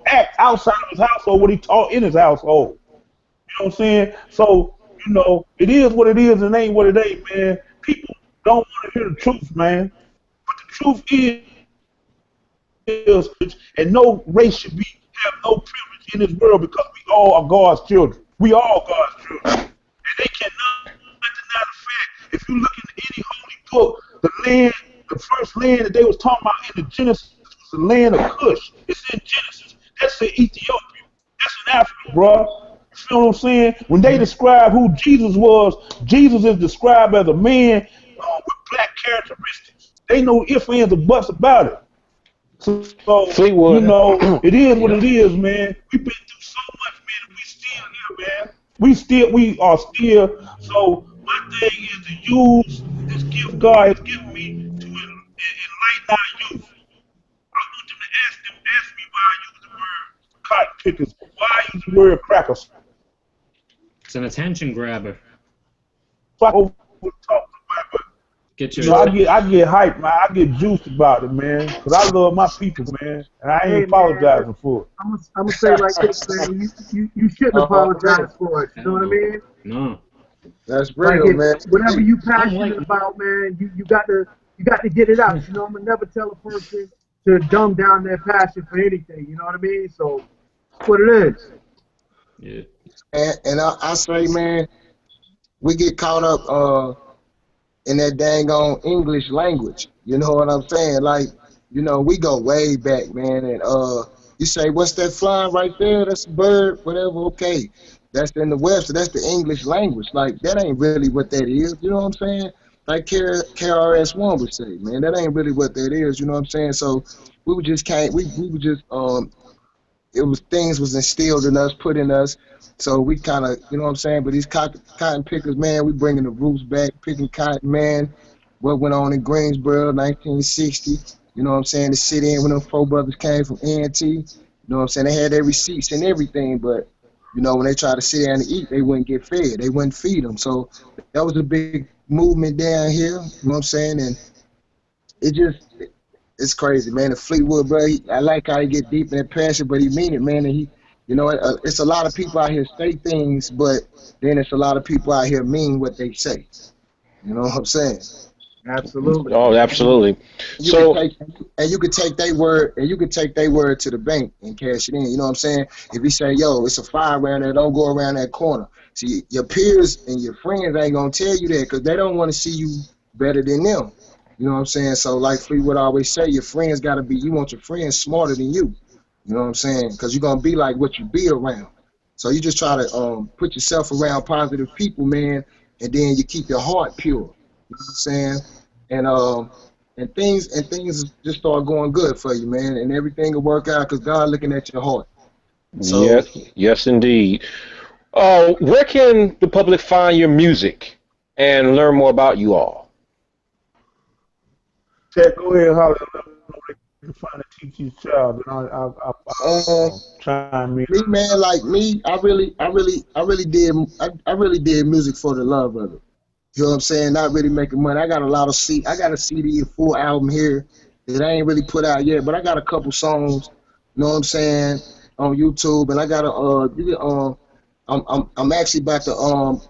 act outside of his household what he taught in his household. You know what I'm saying? So, you know, it is what it is and it ain't what it ain't, man. People don't want to hear the truth, man. But the truth is, and no race should have no privilege in this world because we all are God's children. We all God's children. And they cannot deny the fact. If you look into any holy book, the first land that they was talking about in the Genesis was the land of Cush. It's in Genesis. That's in Ethiopia. That's in Africa, bro. You feel what I'm saying? When they describe who Jesus was, Jesus is described as a man with black characteristics. They know ifs, ands, or buts about it. So Fleetwood. you know, it is what it is, man. We've been through so much, man, and we still here, man. We are still. So my thing is to use this gift God has given me to enlighten our youth. I want them to ask me why I use the word cotton pickers, why I use the word crackers. It's an attention grabber. So I over talk about, but Get you your know, I get hyped, man. I get juiced about it, man, because I love my people, man, and I ain't Hey, apologizing man, for it. I'm gonna say like this, man. You shouldn't apologize for it. You know what I mean? No. That's Like real, man. whatever you I'm like, passionate about, man, you got to get it out. You know, I'm gonna never tell a person to dumb down their passion for anything. You know what I mean? So that's what it is. yeah. And I say, man, we get caught up in that dang on English language. You know what I'm saying? Like, you know, we go way back, man. And you say, what's that flying right there? That's a bird, whatever. Okay, that's in the West. So that's the English language. Like, that ain't really what that is. You know what I'm saying? Like KRS-One would say, man, that ain't really what that is. You know what I'm saying? So we would just can't. We would just it was things was instilled in us, put in us. So we kind of, you know what I'm saying. But these cotton pickers, man, we bringing the roots back, picking cotton, man. What went on in Greensboro, 1960. You know what I'm saying? The city when them four brothers came from A&T. You know what I'm saying? They had their receipts and everything, but you know when they tried to sit down and eat, they wouldn't get fed. They wouldn't feed them. So that was a big movement down here. You know what I'm saying? And it just it's crazy, man. The Fleetwood, bro. I like how he get deep in that passion, but he mean it, man. And he, you know, it's a lot of people out here say things, but then it's a lot of people out here mean what they say. You know what I'm saying? Absolutely. Oh, absolutely. You could So take you could take their word and you could take their word to the bank and cash it in. You know what I'm saying? If you say, "Yo, it's a fire around there, don't go around that corner." See, your peers and your friends ain't gonna tell you that because they don't want to see you better than them. You know what I'm saying? So, like Fleetwood always say, your friends gotta be. You want your friends smarter than you. You know what I'm saying? Because you're gonna be like what you be around. So you just try to put yourself around positive people, man, and then you keep your heart pure. You know what I'm saying? And things just start going good for you, man, and everything will work out because God looking at your heart. So yes, yes, indeed. Where can the public find your music and learn more about you all? Chad, go ahead, holler. Let them know they can find a teacher's child, and uh chime in. me, man, like me, I really did music for the love of it. You know what I'm saying? Not really making money. I got a CD, a full album here that I ain't really put out yet, but I got a couple songs, you know what I'm saying, on YouTube, and I got a I'm actually about to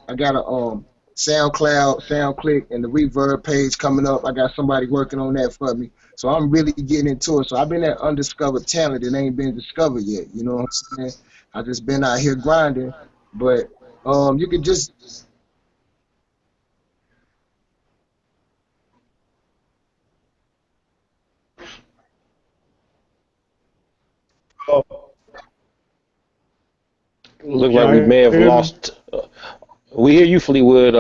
I got a SoundCloud, SoundClick, and the Reverb page coming up. I got somebody working on that for me, so I'm really getting into it. So I've been that undiscovered talent that ain't been discovered yet. You know what I'm saying? I just been out here grinding, but you could just Oh, Look can like we y'all may have hear me? lost. We hear you, Fleetwood.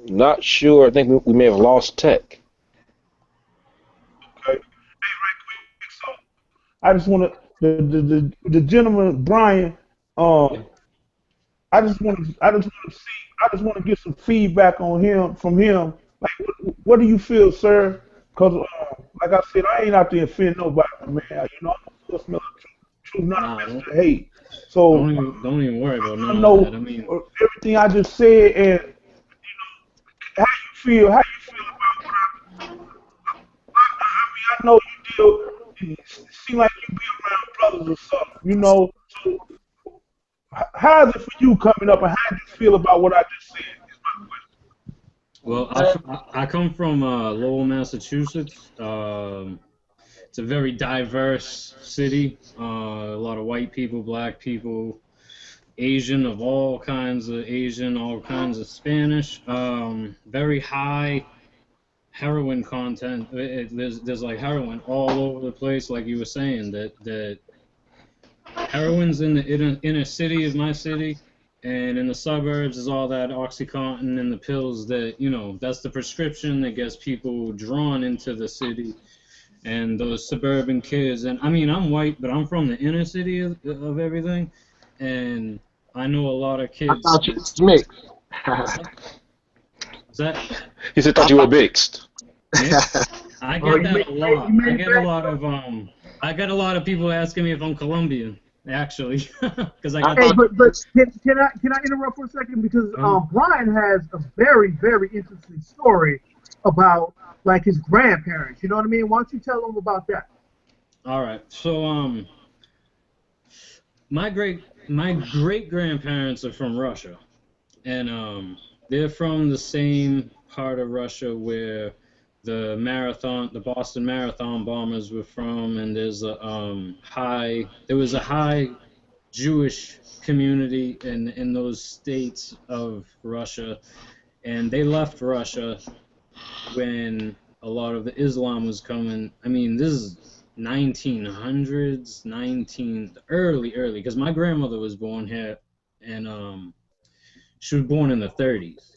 Not sure. I think we may have lost tech. Okay. Hey, right quick. So I just want to the gentleman Brian. Um, I just want to get some feedback on him from him. Like, what do you feel, sir? Because, like I said, I ain't out there to offend nobody, man. You know, I'm a smell of truth, not Nah, a message of hate. So don't even worry about I none of that. know I mean, everything I just said, and how you feel about what I mean. I know you seem like you be around brothers or something, you know. So how is it for you coming up, and how do you feel about what I just said? Is my question. well, I come from Lowell, Massachusetts. It's a very diverse city. A lot of white people, black people, Asian of all kinds of Asian, all kinds of Spanish. Very high heroin content. There's like heroin all over the place, like you were saying. That heroin's in the inner city of my city, and in the suburbs is all that OxyContin and the pills that that's the prescription that gets people drawn into the city. And those suburban kids, and I mean I'm white, but I'm from the inner city of everything, and I know a lot of I kids. thought you was mixed. Is that He said, I "Thought you were thought, mixed." mixed? I Oh, get you that made a you lot. made it back. I get a lot of people asking me if I'm Colombian, actually, because I I got Hey, thought that. but can I interrupt for a second because Uh, Brian has a very interesting story about like his grandparents. You know what I mean? Why don't you tell him about that? all right, so my great grandparents are from Russia, and they're from the same part of Russia where the Boston Marathon bombers were from, and there was a high Jewish community in those states of Russia, and they left Russia when a lot of the Islam was coming. I mean, this is 1900s, early, because my grandmother was born here, and she was born in the 30s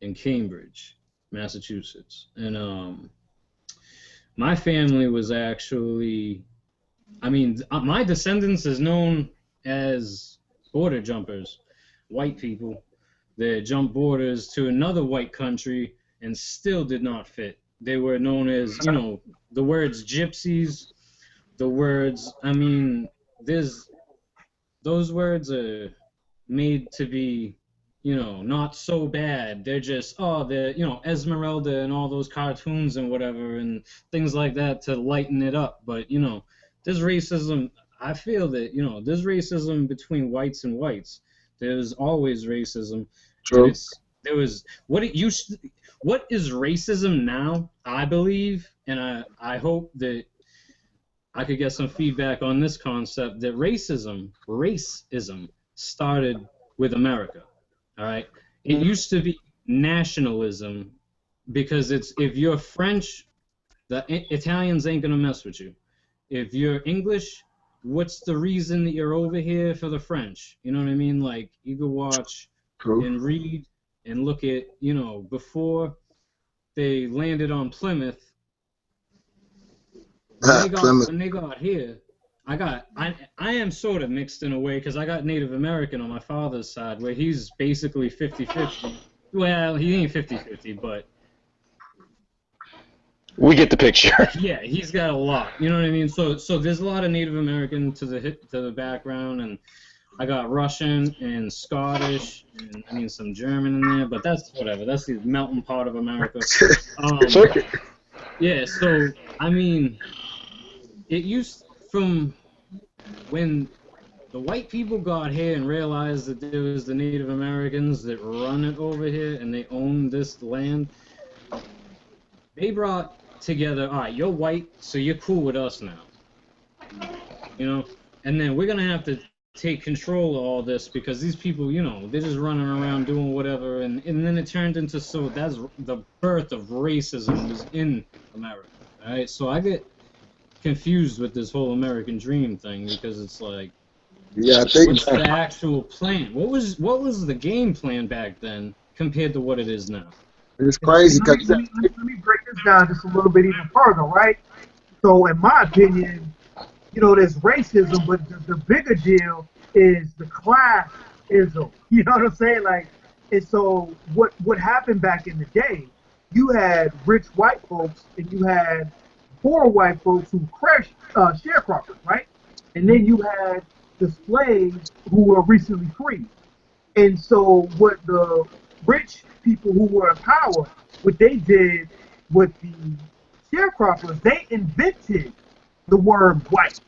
in Cambridge, Massachusetts, and my family was actually I mean, my descendants is known as border jumpers, white people that jumped borders to another white country and still did not fit. They were known as, the words gypsies, the words, I mean, there's those words are made to be, not so bad. They're just, they're, Esmeralda and all those cartoons and whatever and things like that to lighten it up. But, there's racism. I feel that, there's racism between whites and whites. There's always racism. And True. there was, what is racism now, I believe, and I hope that I could get some feedback on this concept that racism started with America. All right. It used to be nationalism because it's if you're French, the Italians ain't gonna mess with you. If you're English, what's the reason that you're over here for the French? You know what I mean? Like you go watch True. and read and look at, before they landed on Plymouth, when they got here, I am sort of mixed in a way because I got Native American on my father's side where he's basically 50-50. Well, he ain't 50-50, but We get the picture. yeah, he's got a lot. You know what I mean? So there's a lot of Native American to the background, and I got Russian and Scottish, and I mean some German in there, but that's whatever. That's the mountain part of America. So, Yeah, so I mean, it used from when the white people got here and realized that there was the Native Americans that run it over here and they own this land. They brought together, all right, you're white, so you're cool with us now, and then we're gonna have to take control of all this because these people, they're just running around doing whatever, and then it turned into that's the birth of racism was in America. All right, so I get confused with this whole American dream thing because it's like, Yeah, I think what's the actual plan? What was the game plan back then compared to what it is now? it's crazy Let because me break this down just a little bit even further, right? So, in my opinion, there's racism, but the bigger deal is the classism. You know what I'm saying? Like, and so what happened back in the day? You had rich white folks and you had poor white folks who crashed sharecroppers, right? And then you had the slaves who were recently freed. And so what the rich people who were in power, what they did with the sharecroppers, they invented the word white.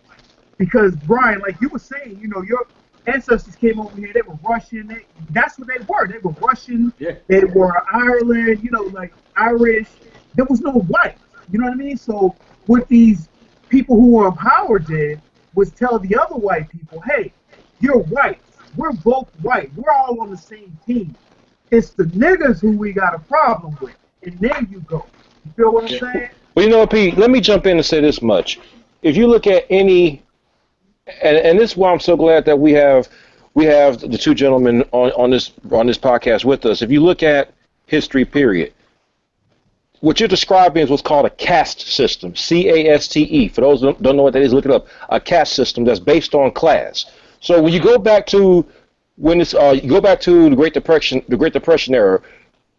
Because Brian, like you were saying, your ancestors came over here, they were Russian, that's what they were. They were Russian, Yeah. they were Ireland, like Irish. There was no white. You know what I mean? So what these people who were in power did was tell the other white people, hey, you're white. We're both white. We're all on the same team. It's the niggas who we got a problem with. And there you go. You feel what I'm saying? well, Pete, let me jump in and say this much. If you look at any, and this is why I'm so glad that we have the two gentlemen on this podcast with us. If you look at history, period, what you're describing is what's called a caste system, CASTE. For those who don't know what that is, look it up. A caste system that's based on class. So when you go back to the Great Depression era,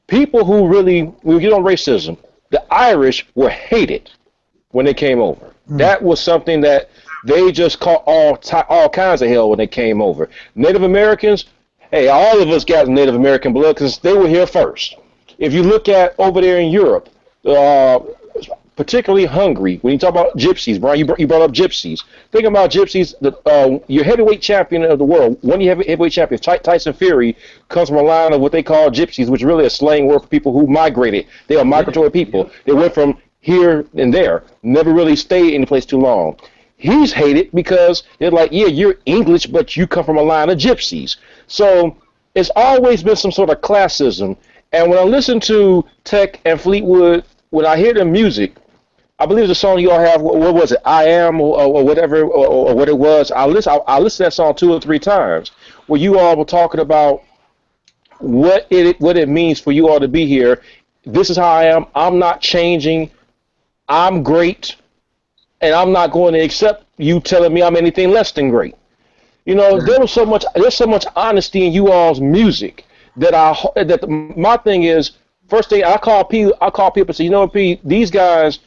people who really, when we get on racism, the Irish were hated when they came over. That was something that they just caught all kinds of hell when they came over. Native Americans, hey, all of us got Native American blood because they were here first. If you look at over there in Europe, particularly Hungary, when you talk about gypsies, Brian, you brought up gypsies. Think about gypsies. Your heavyweight champion of the world, one of your heavyweight champions, Tyson Fury, comes from a line of what they call gypsies, which is really a slang word for people who migrated. They are migratory people. They went from here and there, never really stayed in the place too long. He's hated because they're like, yeah, you're English, but you come from a line of gypsies. So it's always been some sort of classism. And when I listen to Tech and Fleetwood, when I hear their music, I believe the song you all have, what was it, I Am, or whatever, or what it was, I listen to that song 2 or 3 times, where you all were talking about what it means for you all to be here. This is how I am. I'm not changing. I'm great. and I'm not going to accept you telling me I'm anything less than great. You know, Right. there's so much honesty in you all's music that my thing is, first thing I call people and say, you know what, P, these guys,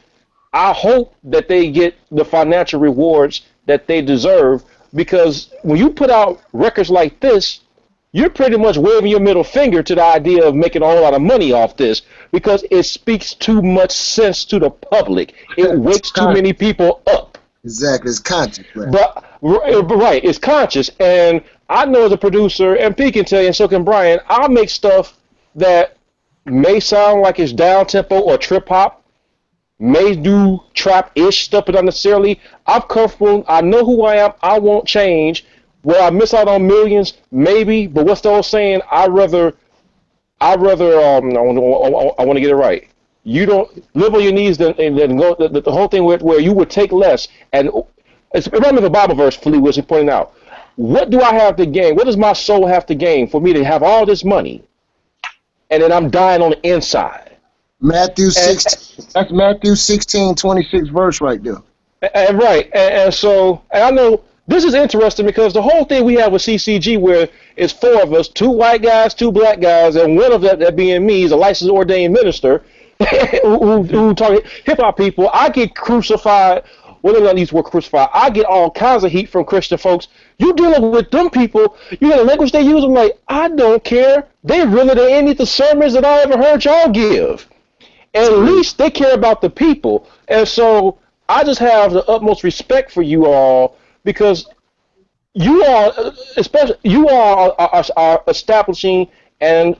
I hope that they get the financial rewards that they deserve, because when you put out records like this, you're pretty much waving your middle finger to the idea of making a whole lot of money off this, because it speaks too much sense to the public. It wakes too many people up. Exactly, it's conscious, right? But right, it's conscious. And I know as a producer, and P can tell you, and so can Brian, I'll make stuff that may sound like it's down tempo or trip hop, may do trap ish stuff, but not necessarily. I'm comfortable. I know who I am. I won't change. Will I miss out on millions? Maybe. But what's the old saying? I want to get it right. You don't live on your knees, then go. The whole thing where you would take less. And remember the Bible verse, Fleetwood was pointing out. What do I have to gain? What does my soul have to gain for me to have all this money, and then I'm dying on the inside? Matthew 16. That's Matthew 16:26 verse right there. Right, and so and I know this is interesting because the whole thing we have with CCG, where it's four of us, two white guys, two black guys, and one of that being me, is a licensed ordained minister who talk hip hop people. I get crucified. Well, let me not use the word crucified. I get all kinds of heat from Christian folks. You dealing with them people, you know the language they use. I'm like, I don't care. They really than any of the sermons that I ever heard y'all give. At least they care about the people. And so I just have the utmost respect for you all, because you all, especially you all, are establishing a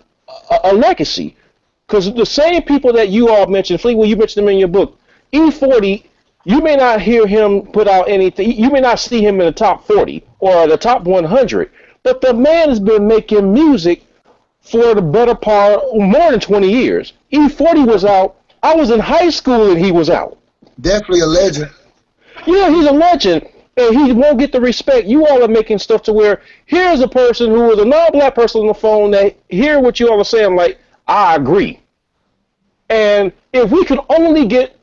legacy. Because the same people that you all mentioned, Fleetwood, you mentioned them in your book. E40, you may not hear him put out anything. You may not see him in the top 40 or the top 100, but the man has been making music for the better part, more than 20 years. E40 was out. I was in high school and he was out. Definitely a legend. Yeah, he's a legend, and he won't get the respect. You all are making stuff to where here's a person who is a non-black person on the phone that hear what you all are saying, like, I agree. And if we could only get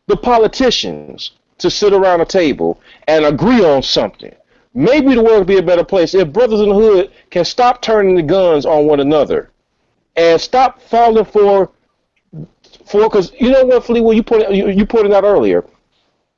the politicians to sit around a table and agree on something, maybe the world would be a better place. If brothers in the hood can stop turning the guns on one another and stop falling for, because you know what, Fleetwood, you pointed out earlier.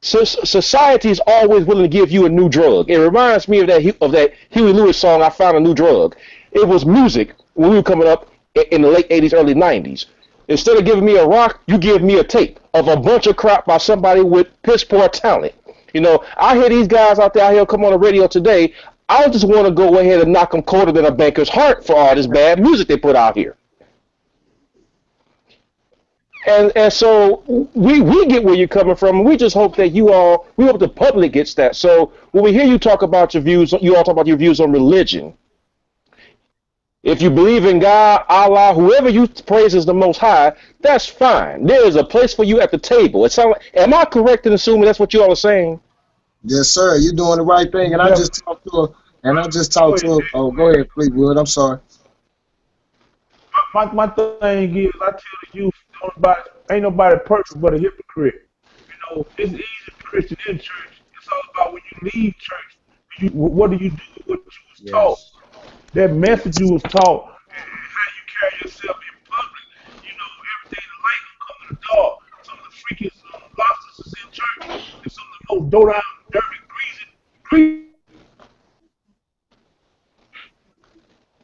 So society is always willing to give you a new drug. It reminds me of that Huey Lewis song, "I Found a New Drug." It was music when we were coming up in the late '80s, early '90s. Instead of giving me a rock, you give me a tape of a bunch of crap by somebody with piss poor talent. You know, I hear these guys out there come on the radio today. I just want to go ahead and knock them colder than a banker's heart for all this bad music they put out here. And so we get where you're coming from. And we just hope that we hope the public gets that. So when we hear you talk about your views, you all talk about your views on religion. If you believe in God, Allah, whoever you praise as the Most High, that's fine. There is a place for you at the table. It sounds like, am I correct in assuming that's what you all are saying? Yes, sir. You're doing the right thing. And I just talked to her. Oh, go ahead, Fleetwood. I'm sorry. My thing is, I tell the youth, ain't nobody perfect but a hypocrite. You know, it's easy to be Christian in church. It's all about when you leave church. What do you do with what you was taught? That message you was taught, and how you carry yourself in public. You know, everything the light will come in the dark. Some of the freakiest lobsters is in church. And some of the most dope out, dirty, greasy,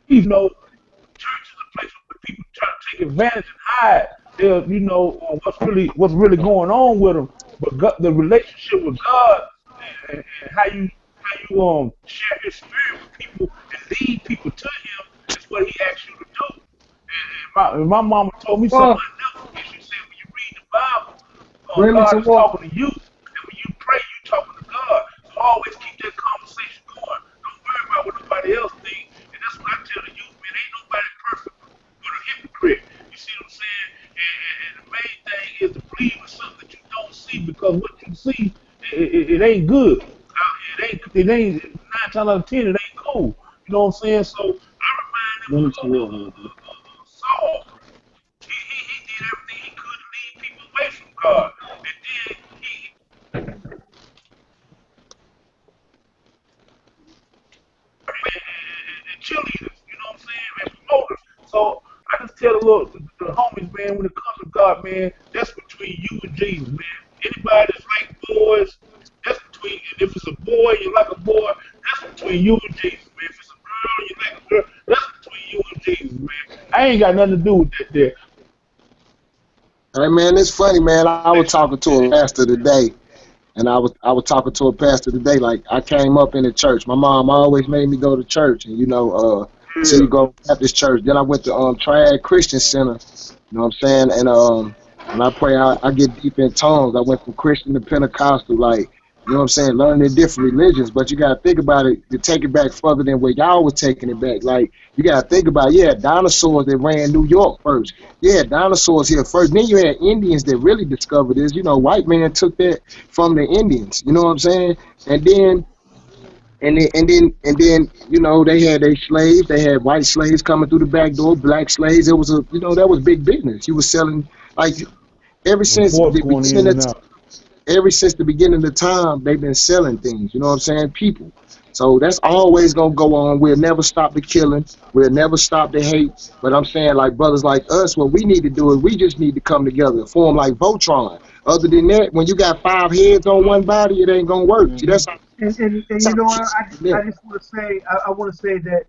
you know, church is a place where people try to take advantage and hide. You know what's really going on with them. But God, the relationship with God and how you share His Spirit with people and lead people to Him is what He asks you to do. And my mama told me something I never forget. She said, when you read the Bible, God is talking to you, and when you pray, you talking to God. So always keep that conversation going. Don't worry about what nobody else thinks. And that's what I tell the youth, man. Ain't nobody perfect but a hypocrite. You see what I'm saying? And the main thing is to believe in something that you don't see, because what you see, it ain't good. It ain't 9 times out of 10, it ain't cool. You know what I'm saying? So I remind him of Saul. He did everything he could to lead people away from God. And then cheerleaders, you know what I'm saying, and promoters. So I just tell the homies, man, when it comes to God, man, that's between you and Jesus, man. Anybody that's like boys, that's between, and if it's a boy, you like a boy, that's between you and Jesus, man. If it's a girl, you like a girl, that's between you and Jesus, man. I ain't got nothing to do with that there. Hey man, it's funny, man. I was talking to a pastor today, and I was talking to a pastor today. Like I came up in the church. My mom always made me go to church, and City Yeah. Grove Baptist Church. Then I went to Triad Christian Center. You know what I'm saying? And when I pray, I get deep in tongues. I went from Christian to Pentecostal, like, you know what I'm saying, learning the different religions. But you gotta think about it to take it back further than where y'all was taking it back. Like you gotta think about, yeah, dinosaurs that ran New York first. Yeah, dinosaurs here first. Then you had Indians that really discovered this. You know, white man took that from the Indians. You know what I'm saying? And then they had their slaves. They had white slaves coming through the back door, black slaves. It was that was big business. You was selling like ever since Reports the going in beginning of and out. time, they've been selling things. You know what I'm saying? People. So that's always gonna go on. We'll never stop the killing. We'll never stop the hate. But I'm saying, like brothers like us, what we need to do is we just need to come together, form like Voltron. Other than that, when you got 5 heads on one body, it ain't gonna work. See, Hmm. And that's you how know what? shit's I there. just want to say I want to say that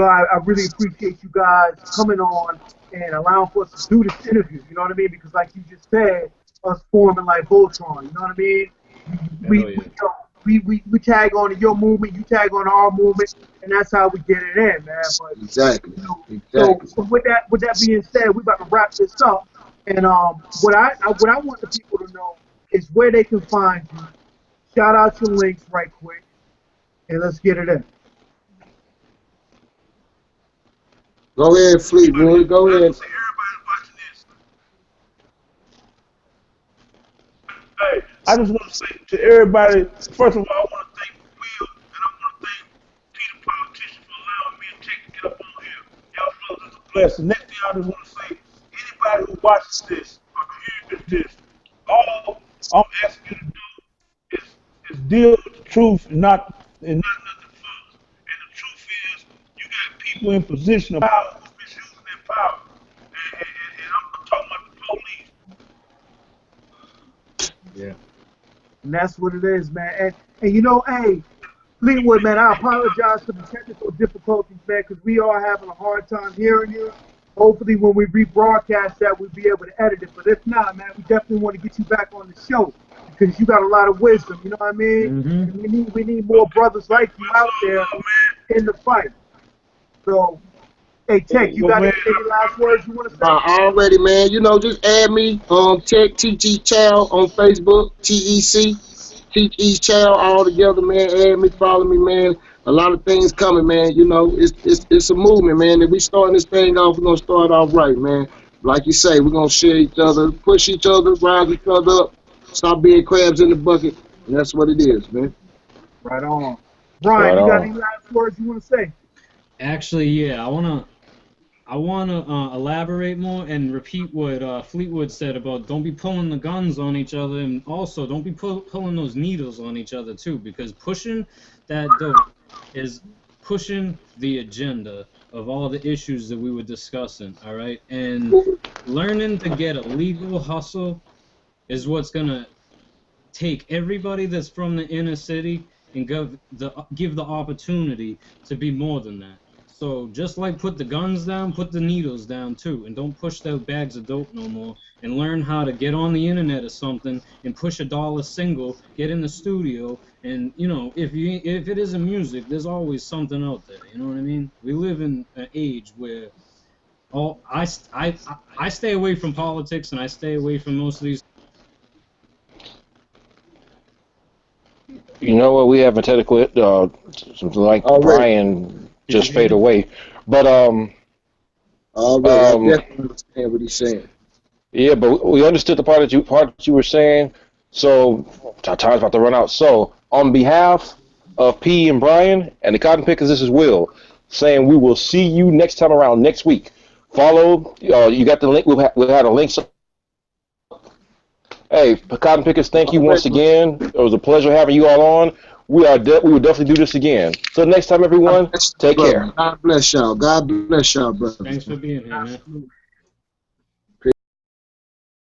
I really appreciate you guys coming on and allowing for us to do this interview. You know what I mean? Because like you just said, us forming like Voltron. You know what I mean? We Hell we yeah. we tag on to your movement, you tag on to our movement, and that's how we get it in, man. But Exactly. so Exactly. with that being said, we about to wrap this up. And what I want the people to know is where they can find you. Shout out your links right quick, and let's get it in. Go ahead, Fleetwood. Go I ahead. just say everybody watching this. Hey, I just want to say to everybody, first of all, I want to thank Will and I want to thank Peter Politician for allowing me and Jake to get up on here. Y'all brothers is a blessing. Next thing I just want to say, anybody who watches this or hears this, all I'm asking you to do is deal with the truth and not nothing false. And the truth is, you got people in position of power who's misusing their power. And I'm talking about the police. Yeah. And that's what it is, man. And hey, Fleetwood, man, I apologize for the technical difficulties, man, because we are having a hard time hearing you. Hopefully, when we rebroadcast that, we'll be able to edit it. But if not, man, we definitely want to get you back on the show because you got a lot of wisdom. You know what I mean? Hmm. And we need more brothers like you Much out love, there man. in the fight. So, hey, Tech, you Well, got man, any last words you want to say? Already, man. Just add me, Tech TG Chow on Facebook, TEC, Teach East Chow all together, man. Add me, follow me, man. A lot of things coming, man. It's a movement, man. If we starting this thing off, we're gonna start off right, man. Like you say, we're gonna share each other, push each other, rise each other up, stop being crabs in the bucket, and that's what it is, man. Right on. Brian, Right you got on. any last words you want to say? Actually, yeah, I wanna elaborate more and repeat what Fleetwood said about don't be pulling the guns on each other, and also don't be pulling those needles on each other too, because pushing that dope is pushing the agenda of all the issues that we were discussing. All right, and learning to get a legal hustle is what's gonna take everybody that's from the inner city and give the opportunity to be more than that. So just like put the guns down, put the needles down too, and don't push those bags of dope no more. And learn how to get on the internet or something and push a dollar single, get in the studio, and if it isn't music, there's always something out there. You know what I mean? We live in an age where I stay away from politics and I stay away from most of these. You know what? We haven't technically something like Already, Brian Did you just hear fade me? away, but already. I um, definitely understand what he's saying. yeah, but we understood the part that you were saying. So our time's about to run out. So on behalf of P and Brian and the Cotton Pickers, this is Will saying we will see you next time around next week. Follow. You got the link. We had a link. Hey, Cotton Pickers, thank you once Already, man. again. It was a pleasure having you all on. we will definitely do this again. So next time, God everyone, bless you, take brother. care. God bless y'all. God bless y'all, brother. Thanks for being here, man. Absolutely.